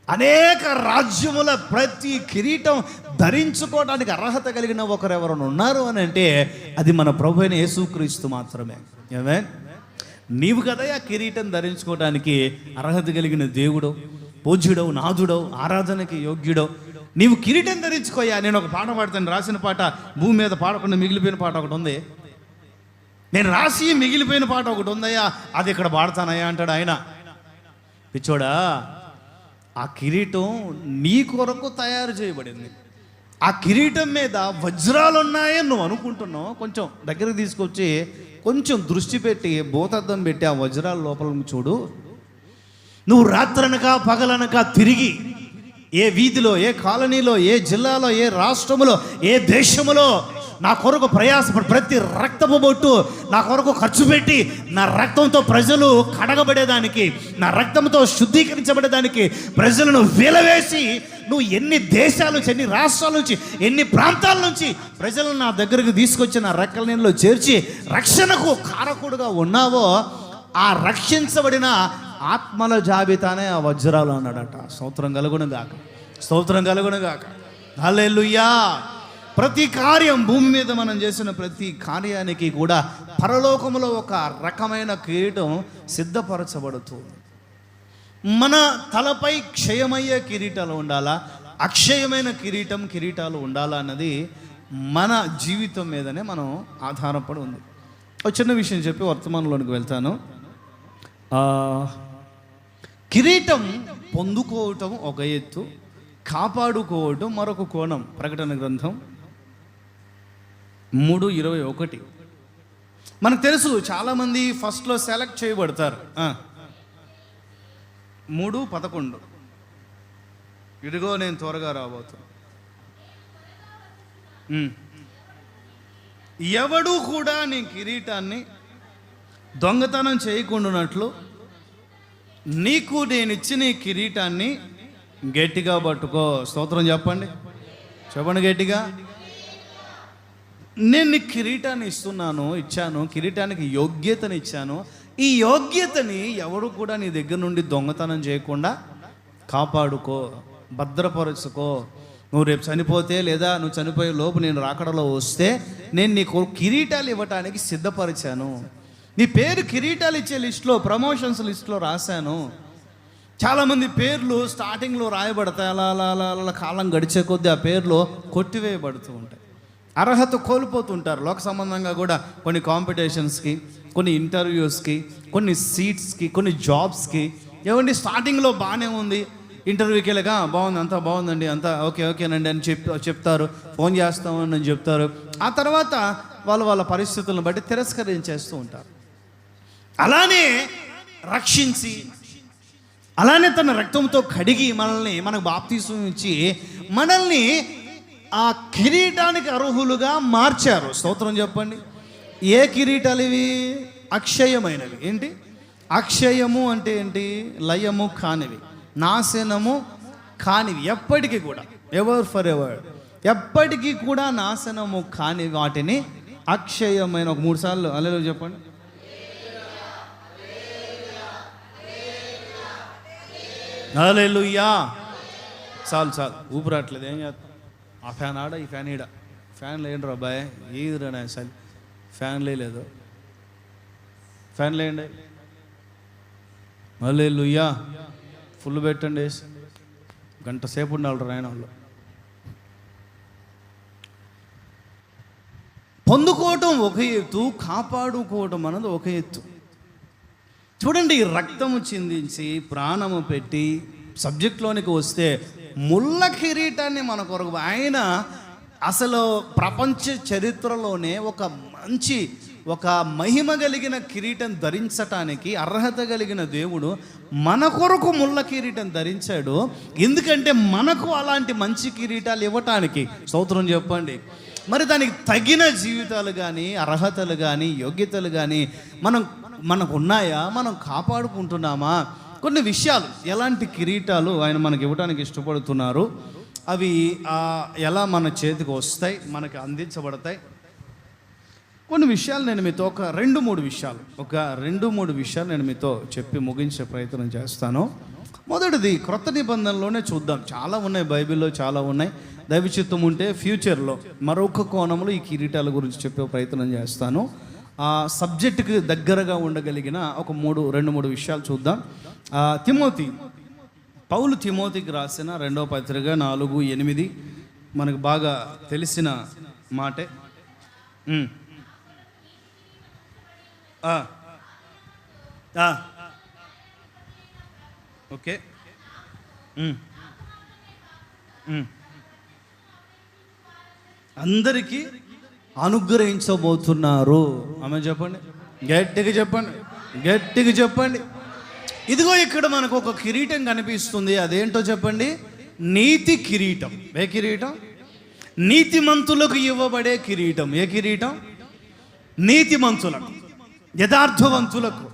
అనేక రాజ్యముల ప్రతి కిరీటం ధరించుకోవడానికి అర్హత కలిగిన ఒకరెవరైనా ఉన్నారు అని అంటే అది మన ప్రభువైన యేసుక్రీస్తు మాత్రమే. ఏమే, నీవు కదా ఆ కిరీటం ధరించుకోవడానికి అర్హత కలిగిన దేవుడు, పూజ్యుడవు, నాథుడవు, ఆరాధనకి యోగ్యుడవు. నీవు కిరీటం ధరించుకోయా. నేను ఒక పాట పాడతాను, రాసిన పాట, భూమి మీద పాడకుండా మిగిలిపోయిన పాట ఒకటి ఉంది. నేను రాసి మిగిలిపోయిన పాట ఒకటి ఉందయ్యా, అది ఇక్కడ పాడతానయ్యా అంటాడు ఆయన. పిచ్చోడా, ఆ కిరీటం నీ కొరకు తయారు చేయబడింది. ఆ కిరీటం మీద వజ్రాలు ఉన్నాయని నువ్వు అనుకుంటున్నావు. కొంచెం దగ్గరికి తీసుకొచ్చి కొంచెం దృష్టి పెట్టి భూతద్దం పెట్టి ఆ వజ్రాల లోపల చూడు. నువ్వు రాత్రనక పగలనక తిరిగి ఏ వీధిలో, ఏ కాలనీలో, ఏ జిల్లాలో, ఏ రాష్ట్రంలో, ఏ దేశంలో నా కొరకు ప్రయాసపడి ప్రతి రక్తపు బొట్టు నా కొరకు ఖర్చు పెట్టి నా రక్తంతో ప్రజలు కడగబడేదానికి, నా రక్తంతో శుద్ధీకరించబడేదానికి ప్రజలను వెలవేసి నువ్వు ఎన్ని దేశాల నుంచి, ఎన్ని రాష్ట్రాల నుంచి, ఎన్ని ప్రాంతాల నుంచి ప్రజలను నా దగ్గరకు తీసుకొచ్చి నా రెక్కల నీళ్ళలో చేర్చి రక్షణకు కారకుడుగా ఉన్నావో, ఆ రక్షించబడిన ఆత్మల జాబితానే ఆ వజ్రాలు అన్నాడట. స్తోత్రం కలుగును గాక, స్తోత్రం కలుగును గాక. హల్లెలూయా. ప్రతి కార్యం, భూమి మీద మనం చేసిన ప్రతి కార్యానికి కూడా పరలోకములో ఒక రకమైన కిరీటం సిద్ధపరచబడుతుంది. మన తలపై క్షయమయ్యే కిరీటాలు ఉండాలా, అక్షయమైన కిరీటాలు ఉండాలా అన్నది మన జీవితం మీదనే మనం ఆధారపడి ఉంది. ఒక చిన్న విషయం చెప్పి వర్తమానంలోనికి వెళ్తాను. కిరీటం పొందుకోవటం ఒక ఎత్తు, కాపాడుకోవటం మరొక కోణం. ప్రకటన గ్రంథం 3:21. మనకు తెలుసు, చాలామంది ఫస్ట్లో సెలెక్ట్ చేయబడతారు. 3:11 ఇదిగో నేను త్వరగా రాబోతున్నా. ఎవడు కూడా నీ కిరీటాన్ని దొంగతనం చేయకుండానట్లు నీకు నేను ఇచ్చిన ఈ కిరీటాన్ని గట్టిగా పట్టుకో. స్తోత్రం చెప్పండి, చెప్పండి గట్టిగా. నేను నీకు కిరీటాన్ని ఇచ్చాను, కిరీటానికి యోగ్యతని ఇచ్చాను. ఈ యోగ్యతని ఎవరు కూడా నీ దగ్గర నుండి దొంగతనం చేయకుండా కాపాడుకో, భద్రపరుచుకో. నువ్వు రేపు చనిపోతే, లేదా నువ్వు చనిపోయే లోపు నేను రాకడలో వస్తే నేను నీకు కిరీటాలు ఇవ్వటానికి సిద్ధపరిచాను. నీ పేరు కిరీటాలు ఇచ్చే లిస్టులో, ప్రమోషన్స్ లిస్టులో రాశాను. చాలామంది పేర్లు స్టార్టింగ్లో రాయబడతాయి, అలా కాలం గడిచే కొద్దీ ఆ పేర్లు కొట్టివేయబడుతూ ఉంటాయి. అర్హత కోల్పోతుంటారు. లోక సంబంధంగా కూడా కొన్ని కాంపిటీషన్స్కి, కొన్ని ఇంటర్వ్యూస్కి, కొన్ని సీట్స్కి, కొన్ని జాబ్స్కి. ఏమండి, స్టార్టింగ్లో బాగానే ఉంది, ఇంటర్వ్యూకి వెళ్ళాక బాగుంది, అంతా బాగుందండి, అంతా ఓకేనండి అని చెప్తారు, ఫోన్ చేస్తామని చెప్తారు. ఆ తర్వాత వాళ్ళ పరిస్థితులను బట్టి తిరస్కరించేస్తూ ఉంటారు. అలానే రక్షించి, అలానే తన రక్తంతో కడిగి మనకు బాప్తీసం ఇచ్చి మనల్ని ఆ కిరీటానికి అర్హులుగా మార్చారు. స్తోత్రం చెప్పండి. ఏ కిరీటాలు ఇవి? అక్షయమైనవి. ఏంటి అక్షయము అంటే? ఏంటి? లయము కానివి, నాశనము కానివి, ఎప్పటికీ కూడా, ఎవర్ ఫర్ ఎవర్, ఎప్పటికీ కూడా నాశనము కాని వాటిని అక్షయమైన. ఒక 3 సార్లు హల్లెలూయా చెప్పండి. హల్లెలూయా. చాలు ఊపిరాట్లేదు, ఏం చేస్తాం? ఆ ఫ్యాన్ ఆడ, ఈ ఫ్యాన్ ఈడ. ఫ్యాన్లు ఏంటి రా బాయ్, ఏదిరా అసలు ఫ్యాన్లే లేదు. ఫ్యాన్లు వేయండి. హల్లెలూయా. ఫుల్ పెట్టండి, గంట సేపు ఉండాలి రాయన వాళ్ళు. పొందుకోవటం ఒక ఎత్తు, కాపాడుకోవటం అన్నది ఒక ఎత్తు. చూడండి, రక్తము చిందించి ప్రాణము పెట్టి సబ్జెక్ట్లోనికి వస్తే ముళ్ళ కిరీటాన్ని మన కొరకు ఆయన అసలు ప్రపంచ చరిత్రలోనే ఒక మహిమ కలిగిన కిరీటం ధరించటానికి అర్హత కలిగిన దేవుడు మన కొరకు ముళ్ళ కిరీటం ధరించాడు. ఎందుకంటే మనకు అలాంటి మంచి కిరీటాలు ఇవ్వటానికి. స్తోత్రం చెప్పండి. మరి దానికి తగిన జీవితాలు కానీ, అర్హతలు కానీ, యోగ్యతలు కానీ మనకు ఉన్నాయా? మనం కాపాడుకుంటున్నామా? కొన్ని విషయాలు, ఎలాంటి కిరీటాలు ఆయన మనకి ఇవ్వడానికి ఇష్టపడుతున్నారు, అవి ఎలా మన చేతికి వస్తాయి, మనకి అందించబడతాయి. కొన్ని విషయాలు నేను మీతో ఒక 2-3 విషయాలు నేను మీతో చెప్పి ముగించే ప్రయత్నం చేస్తాను. మొదటిది క్రొత్త నిబంధనలోనే చూద్దాం. చాలా ఉన్నాయి, బైబిల్లో చాలా ఉన్నాయి. దైవచిత్తం ఉంటే ఫ్యూచర్లో మరొక కోణంలో ఈ కిరీటాల గురించి చెప్పే ప్రయత్నం చేస్తాను. ఆ సబ్జెక్టుకి దగ్గరగా ఉండగలిగిన ఒక 2-3 విషయాలు చూద్దాం. పౌలు తిమోతికి రాసిన 2వ పత్రిక 4:8 మనకు బాగా తెలిసిన మాటే. ఓకే. అందరికీ అనుగ్రహించబోతున్నారు. ఆమె చెప్పండి, గట్టిగా చెప్పండి, గట్టిగా చెప్పండి. ఇదిగో ఇక్కడ మనకు ఒక కిరీటం కనిపిస్తుంది. అదేంటో చెప్పండి? నీతి కిరీటం. ఏ కిరీటం? నీతిమంతులకు ఇవ్వబడే కిరీటం. ఏ కిరీటం? నీతిమంతులకు, యథార్థవంతులకు,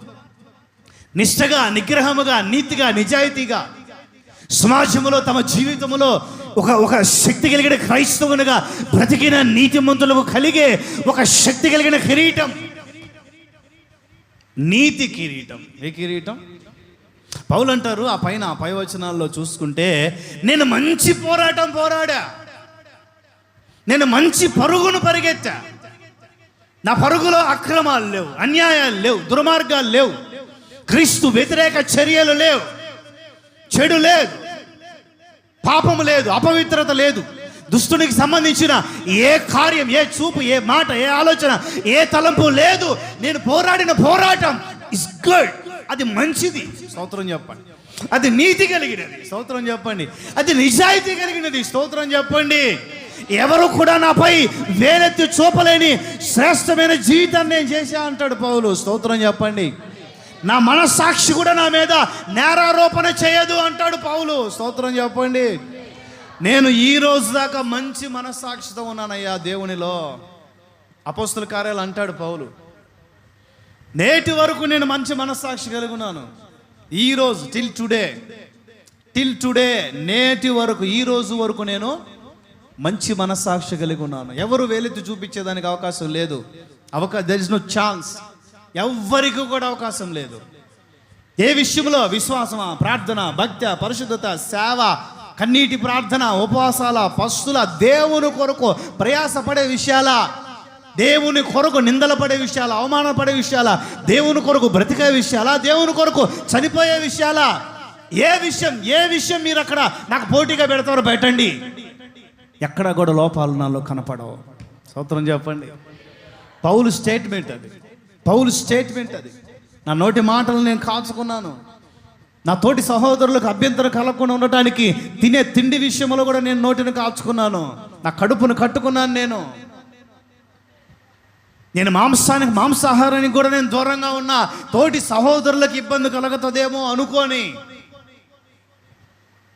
నిష్ఠగా, నిగ్రహముగా, నీతిగా, నిజాయితీగా సమాజంలో తమ జీవితంలో ఒక శక్తి కలిగిన క్రైస్తవునిగా బ్రతికిన నీతిమంతులకు కలిగే ఒక శక్తి కలిగిన కిరీటం, నీతి కిరీటం. ఏ కిరీటం? పౌలు అంటారు ఆ పై వచనాల్లో చూసుకుంటే, నేను మంచి పోరాటం పోరాడా, నేను మంచి పరుగును పరిగెత్తా, నా పరుగులో అక్రమాలు లేవు, అన్యాయాలు లేవు, దుర్మార్గాలు లేవు, క్రీస్తు వ్యతిరేక చర్యలు లేవు, చెడు లేదు, పాపము లేదు, అపవిత్రత లేదు, దుష్టునికి సంబంధించిన ఏ కార్యం, ఏ చూపు, ఏ మాట, ఏ ఆలోచన, ఏ తలంపు లేదు. నేను పోరాడిన పోరాటం ఇస్ గుడ్, అది మంచిది. స్తోత్రం చెప్పండి. అది నీతి కలిగినది. స్తోత్రం చెప్పండి. అది నిజాయితీ కలిగినది. స్తోత్రం చెప్పండి. ఎవరు కూడా నాపై వేలెత్తి చూపలేని శ్రేష్టమైన జీవితాన్ని నేను చేశా అంటాడు పౌలు. స్తోత్రం చెప్పండి. నా మనస్సాక్షి కూడా నా మీద నేరారోపణ చేయదు అంటాడు పౌలు. స్తోత్రం చెప్పండి. నేను ఈ రోజు దాకా మంచి మనస్సాక్షితో ఉన్నానయ్యా దేవునిలో. అపోస్తల కార్యాలు అంటాడు పౌలు, నేటి వరకు నేను మంచి మనస్సాక్షి కలిగి ఉన్నాను. ఈరోజు టిల్ టుడే నేటి వరకు, ఈ రోజు వరకు నేను మంచి మనస్సాక్షి కలిగి ఉన్నాను. ఎవరు వేలెత్తి చూపించేదానికి అవకాశం లేదు. There is no chance. ఎవ్వరికి కూడా అవకాశం లేదు. ఏ విషయంలో? విశ్వాసమా, ప్రార్థన, భక్తి, పరిశుద్ధత, సేవ, కన్నీటి ప్రార్థన, ఉపవాసాల, పస్తుల, దేవుని కొరకు ప్రయాసపడే విషయాల, దేవుని కొరకు నిందల పడే విషయాల, అవమానపడే విషయాల, దేవుని కొరకు బ్రతికే విషయాల, దేవుని కొరకు చనిపోయే విషయాల, ఏ విషయం మీరు అక్కడ నాకు పోటీగా పెడతారో పెట్టండి. ఎక్కడ కూడా లోపాలు నాలో కనపడవు. స్తోత్రం చెప్పండి. పౌలు స్టేట్మెంట్ అది. నా నోటి మాటలు నేను కాచుకున్నాను. నా తోటి సహోదరులకు అభ్యంతరం కలగకుండా ఉండటానికి తినే తిండి విషయంలో కూడా నేను నోటిని కాచుకున్నాను. నా కడుపును కట్టుకున్నాను. నేను మాంసాహారానికి కూడా నేను దూరంగా ఉన్నా. తోటి సహోదరులకు ఇబ్బంది కలుగుతుందేమో అనుకోని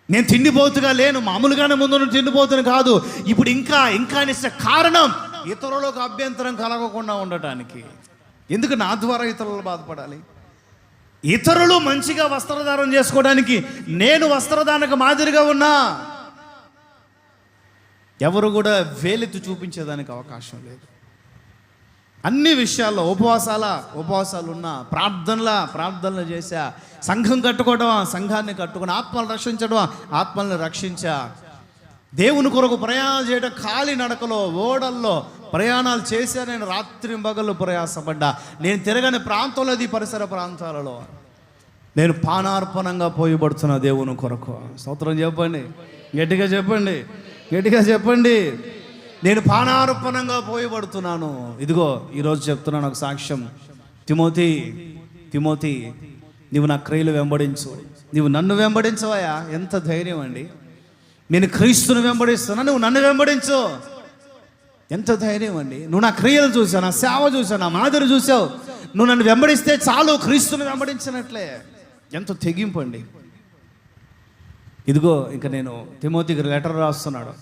నేను తిండిపోతుగా లేను. మామూలుగానే ముందు తిండిపోతుని కాదు. ఇప్పుడు ఇంకా కారణం ఇతరులకు అభ్యంతరం కలగకుండా ఉండటానికి. ఎందుకు నా ద్వారా ఇతరులు బాధపడాలి? ఇతరులు మంచిగా వస్త్రధారణ చేసుకోవడానికి నేను వస్త్రధారణకు మాదిరిగా ఉన్నా. ఎవరు కూడా వేలెత్తి చూపించేదానికి అవకాశం లేదు. అన్ని విషయాల్లో ఉపవాసాలు ఉన్నా, ప్రార్థనలు చేశా, సంఘం కట్టుకోవడం, సంఘాన్ని కట్టుకుని, ఆత్మలు రక్షించడం, ఆత్మల్ని రక్షించా, దేవుని కొరకు ప్రయాణాలు చేయడం, ఖాళీ నడకలో, ఓడల్లో ప్రయాణాలు చేశా. నేను రాత్రి పగళ్ళు ప్రయాసపడ్డా. నేను తిరగని ప్రాంతంలో, పరిసర ప్రాంతాలలో నేను పానార్పణంగా పోయబడుతున్నా దేవుని కొరకు. స్తోత్రం చెప్పండి, గట్టిగా చెప్పండి. నేను పానార్పణంగా పోయబడుతున్నాను. ఇదిగో ఈరోజు చెప్తున్నాను ఒక సాక్ష్యం. తిమోతి, నీవు నా క్రియలు వెంబడించు. నీవు నన్ను వెంబడించవయ్యా. ఎంత ధైర్యం అండి! నేను క్రీస్తుని వెంబడిస్తున్నా, నువ్వు నన్ను వెంబడించు. ఎంత ధైర్యం అండి! నువ్వు నా క్రియలు చూసావు, నా సేవ చూసావు, నా మాదిరి చూసావు. నువ్వు నన్ను వెంబడిస్తే చాలు, క్రీస్తుని వెంబడించినట్లే. ఎంత తెగింపు అండి! ఇదిగో ఇక నేను తిమోతికి లెటర్ రాస్తున్నాడు.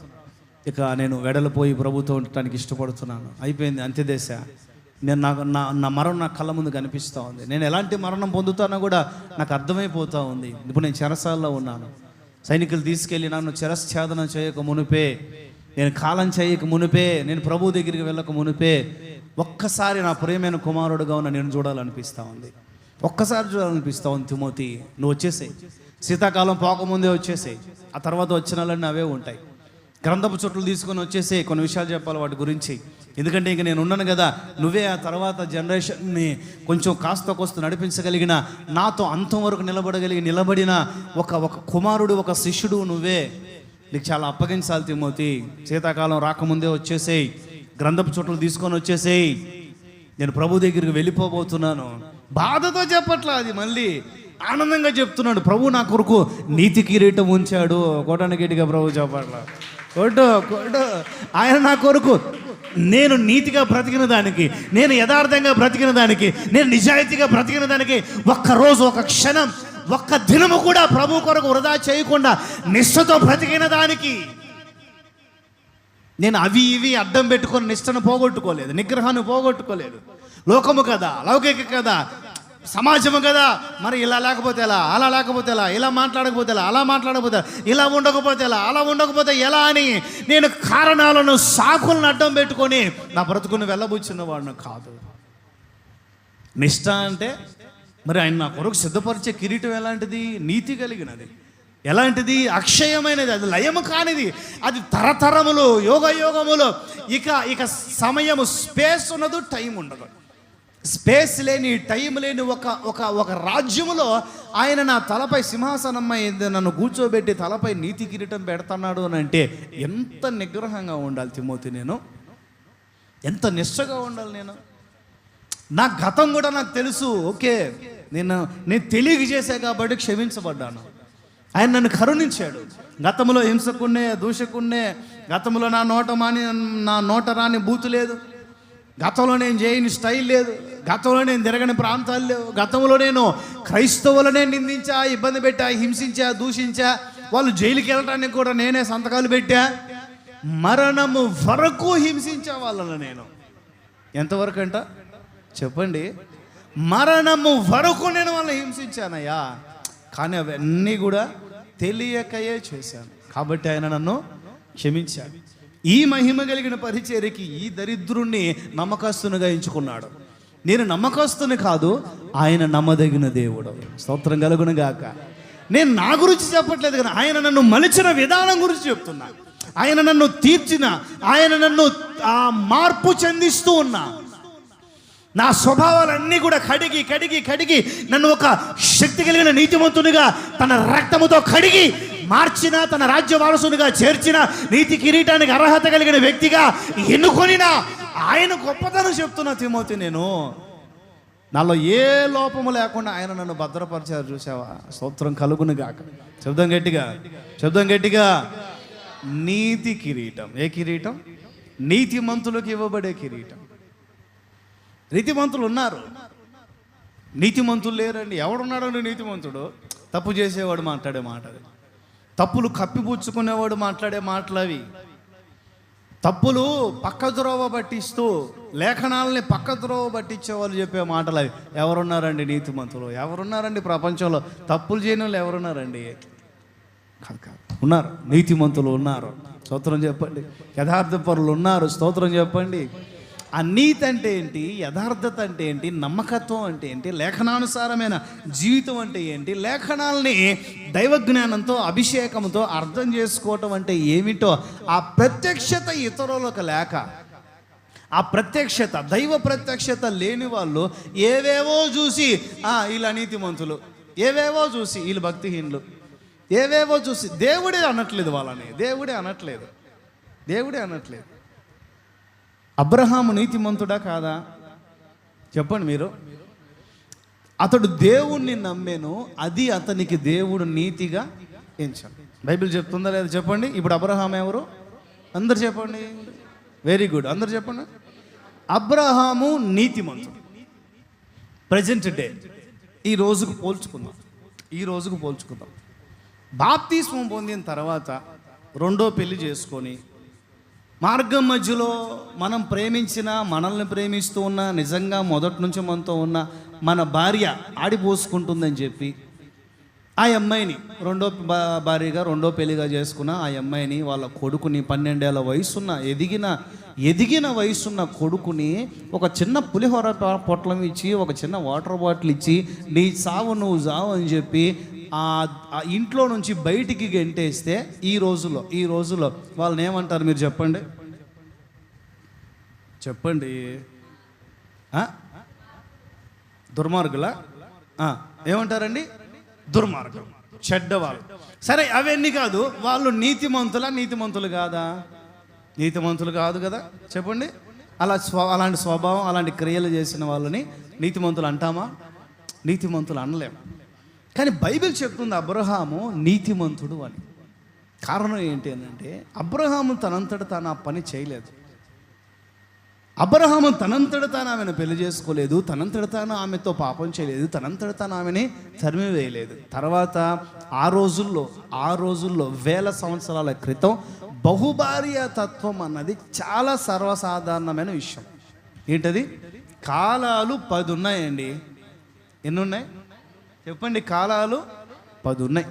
ఇక నేను వెడలిపోయి ప్రభుతో ఉండటానికి ఇష్టపడుతున్నాను. అయిపోయింది, అంత్యదశ. నేను నా మరణం నా కళ్ళ ముందు కనిపిస్తూ ఉంది. నేను ఎలాంటి మరణం పొందుతానో కూడా నాకు అర్థమైపోతూ ఉంది. ఇప్పుడు నేను చెరసాల్లో ఉన్నాను. సైనికులు తీసుకెళ్ళి నన్ను శిరశ్ఛేదనం చేయక మునిపే, నేను కాలం చేయక మునిపే, నేను ప్రభు దగ్గరికి వెళ్ళక మునిపే ఒక్కసారి నా ప్రియమైన కుమారుడుగా ఉన్న నేను చూడాలనిపిస్తూ ఉంది. ఒక్కసారి చూడాలనిపిస్తూ ఉంది. తిమోతి, నువ్వు వచ్చేసేయి. శీతాకాలం పోకముందే వచ్చేసేయి. ఆ తర్వాత వచ్చిన వాళ్ళని అవే ఉంటాయి. గ్రంథపు చుట్టలు తీసుకొని వచ్చేసి కొన్ని విషయాలు చెప్పాలి వాటి గురించి. ఎందుకంటే ఇంక నేను ఉన్నాను కదా, నువ్వే ఆ తర్వాత జనరేషన్ని కొంచెం కాస్త నడిపించగలిగిన, నాతో అంతం వరకు నిలబడిన ఒక కుమారుడు, ఒక శిష్యుడు నువ్వే. నీకు చాలా అప్పగించాలి తిమోతి. శీతాకాలం రాకముందే వచ్చేసేయి. గ్రంథపు చుట్టలు తీసుకొని వచ్చేసేయి. నేను ప్రభు దగ్గరికి వెళ్ళిపోబోతున్నాను. బాధతో చెప్పట్లా, అది మళ్ళీ ఆనందంగా చెప్తున్నాడు. ప్రభు నా కొరకు నీతి కిరీటం ఉంచాడు. కోటానికేటిగా ప్రభు చెప్పట్లా, కొట్టు. ఆయన నా కొరకు, నేను నీతిగా బ్రతికిన దానికి, నేను యథార్థంగా బ్రతికిన దానికి, నేను నిజాయితీగా బ్రతికిన దానికి, ఒక్కరోజు, ఒక క్షణం, ఒక్క దినము కూడా ప్రభు కొరకు వృధా చేయకుండా నిష్ఠతో బ్రతికిన దానికి నేను అవి ఇవి అడ్డం పెట్టుకొని నిష్ఠను పోగొట్టుకోలేదు, నిగ్రహాన్ని పోగొట్టుకోలేదు. లోకము కదా, లౌకిక కదా, సమాజము కదా, మరి ఇలా లేకపోతే ఎలా, అలా లేకపోతే ఎలా, ఇలా మాట్లాడకపోతే ఎలా, అలా మాట్లాడకపోతే ఇలా ఉండకపోతే ఎలా, అలా ఉండకపోతే ఎలా అని నేను కారణాలను, సాకులను అడ్డం పెట్టుకొని నా బ్రతుకుని వెళ్ళబుచ్చిన వాడిని కాదు. నిష్ఠ అంటే మరి ఆయన నా కొరకు సిద్ధపరిచే కిరీటం ఎలాంటిది? నీతి కలిగినది. ఎలాంటిది? అక్షయమైనది. అది లయము కానిది. అది తరతరములు, యోగములు. ఇక సమయము, స్పేస్ ఉన్నదు, టైం ఉండదు. స్పేస్ లేని, టైం లేని ఒక రాజ్యములో ఆయన నా తలపై సింహాసనమ్మ నన్ను కూర్చోబెట్టి తలపై నీతి కిరీటం పెడుతున్నాడు అని అంటే ఎంత నిగ్రహంగా ఉండాలి తిమోతి, నేను ఎంత నిష్ఠగా ఉండాలి. నా గతం కూడా నాకు తెలుసు. ఓకే, నేను తెలియజేసా కాబట్టి క్షమించబడ్డాను. ఆయన నన్ను కరుణించాడు. గతంలో హింసకున్నే, దూషకున్నే, గతంలో నా నోట రాని బూతు లేదు, గతంలో నేను చేయని స్టైల్ లేదు, గతంలో నేను తిరగని ప్రాంతాలు లేవు, గతంలో నేను క్రైస్తవులనే నిందించా, ఇబ్బంది పెట్టా, హింసించా, దూషించా, వాళ్ళు జైలుకి వెళ్ళడానికి కూడా నేనే సంతకాలు పెట్టా, మరణము వరకు హింసించా వాళ్ళను నేను. ఎంతవరకు అంట చెప్పండి? మరణము వరకు నేను వాళ్ళని హింసించానయ్యా. కానీ అవన్నీ కూడా తెలియకయే చేశాను కాబట్టి ఆయన నన్ను క్షమించాడు. ఈ మహిమ కలిగిన పరిచర్యకి ఈ దరిద్రుణ్ణి నమ్మకస్తునిగా ఎంచుకున్నాడు. నేను నమ్మకస్తుని కాదు, ఆయన నమ్మదగిన దేవుడు. స్తోత్రం కలుగును గాక. నేను నా గురించి చెప్పట్లేదు కానీ ఆయన నన్ను మలిచిన విధానం గురించి చెప్తున్నా. ఆయన నన్ను తీర్చిన, ఆయన నన్ను మార్పు చెందిస్తూ ఉన్నా. నా స్వభావాలన్నీ కూడా కడిగి నన్ను ఒక శక్తి కలిగిన నీతిమంతునిగా తన రక్తముతో కడిగి మార్చిన, తన రాజ్య వారసునిగా చేర్చిన, నీతి కిరీటానికి అర్హత కలిగిన వ్యక్తిగా ఎన్నుకొనిన ఆయన గొప్పతనం చెప్తున్నా తిమోతి. నేను నాలో ఏ లోపము లేకుండా ఆయన నన్ను భద్రపరిచారు. చూసావా? స్తోత్రం కలుగును గాక. శబ్దం గట్టిగా. నీతి కిరీటం. ఏ కిరీటం? నీతిమంతులకు ఇవ్వబడే కిరీటం. నీతిమంతులు ఉన్నారు, నీతిమంతులు లేరండి. ఎవడున్నాడండి నీతిమంతుడు? తప్పు చేసేవాడు మాట్లాడే మాట అది. తప్పులు కప్పిపుచ్చుకునేవాడు మాట్లాడే మాటలు అవి. తప్పులు పక్కద్రోవ పట్టిస్తూ, లేఖనాలని పక్కద్రోవ పట్టించే వాళ్ళు చెప్పే మాటలు అవి. ఎవరున్నారండి నీతిమంతులు? ఎవరున్నారండి ప్రపంచంలో? తప్పులు చేయని వాళ్ళు ఎవరున్నారండి? కాదు, ఉన్నారు. నీతిమంతులు ఉన్నారు. స్తోత్రం చెప్పండి. యథార్థ పరులు ఉన్నారు. స్తోత్రం చెప్పండి. ఆ నీతి అంటే ఏంటి? యథార్థత అంటే ఏంటి? నమ్మకత్వం అంటే ఏంటి? లేఖనానుసారమైన జీవితం అంటే ఏంటి? లేఖనాల్ని దైవజ్ఞానంతో, అభిషేకంతో అర్థం చేసుకోవటం అంటే ఏమిటో ఆ ప్రత్యక్షత ఇతరులకు లేక, ఆ ప్రత్యక్షత, దైవ ప్రత్యక్షత లేని వాళ్ళు ఏవేవో చూసి వీళ్ళు నీతిమంతులు, ఏవేవో చూసి వీళ్ళు భక్తిహీనులు, ఏవేవో చూసి దేవుడే అనట్లేదు వాళ్ళని. దేవుడే అనట్లేదు. అబ్రహాము నీతిమంతుడా కాదా? చెప్పండి మీరు. అతడు దేవుణ్ణి నమ్మెను, అది అతనికి దేవుడు నీతిగా ఎంచాడు. బైబిల్ చెప్తుందా లేదా చెప్పండి. ఇప్పుడు అబ్రహాం ఎవరు? అందరు చెప్పండి. వెరీ గుడ్, అందరు చెప్పండి. అబ్రహాము నీతిమంతుడు. ప్రజెంట్ డే, ఈ రోజుకు పోల్చుకుందాం. బాప్తిస్మం పొందిన తర్వాత రెండో పెళ్లి చేసుకొని, మార్గం మధ్యలో మనం ప్రేమించిన, మనల్ని ప్రేమిస్తూ ఉన్న, నిజంగా మొదటి నుంచి మనతో ఉన్న మన భార్య ఆడిపోసుకుంటుందని చెప్పి ఆ అమ్మాయిని రెండో పెళ్లిగా చేసుకున్న ఆ అమ్మాయిని, వాళ్ళ కొడుకుని, 12 ఏళ్ళ వయసున్న ఎదిగిన వయసున్న కొడుకుని ఒక చిన్న పులిహోర పొట్లం ఇచ్చి, ఒక చిన్న వాటర్ బాటిల్ ఇచ్చి, నీ చావు నువ్వు చావు అని చెప్పి ఆ ఇంట్లో నుంచి బయటికి గెంటేస్తే ఈ రోజుల్లో వాళ్ళని ఏమంటారు మీరు చెప్పండి? దుర్మార్గులా? ఏమంటారండి? దుర్మార్గులు, చెడ్డవాళ్ళు. సరే, అవన్నీ కాదు. వాళ్ళు నీతిమంతులు కాదా? నీతిమంతులు కాదు కదా? చెప్పండి. అలాంటి స్వభావం అలాంటి క్రియలు చేసిన వాళ్ళని నీతిమంతులు అంటామా? నీతిమంతులు అనలేము. కానీ బైబిల్ చెప్తుంది అబ్రహాము నీతిమంతుడు అని. కారణం ఏంటి అంటే అబ్రహాము తనంతట తాను ఆ పని చేయలేదు. అబ్రహాము తనంతట తాను ఆమెను పెళ్లి చేసుకోలేదు, తనంతట తాను ఆమెతో పాపం చేయలేదు, తనంతట తాను ఆమెని తరిమివేయలేదు. తర్వాత ఆ రోజుల్లో వేల సంవత్సరాల క్రితం బహుభార్య తత్వం అన్నది చాలా సర్వసాధారణమైన విషయం. ఏంటది? కాలాలు 10 ఉన్నాయండి. ఎన్ని ఉన్నాయి చెప్పండి? కాలాలు 10 ఉన్నాయి.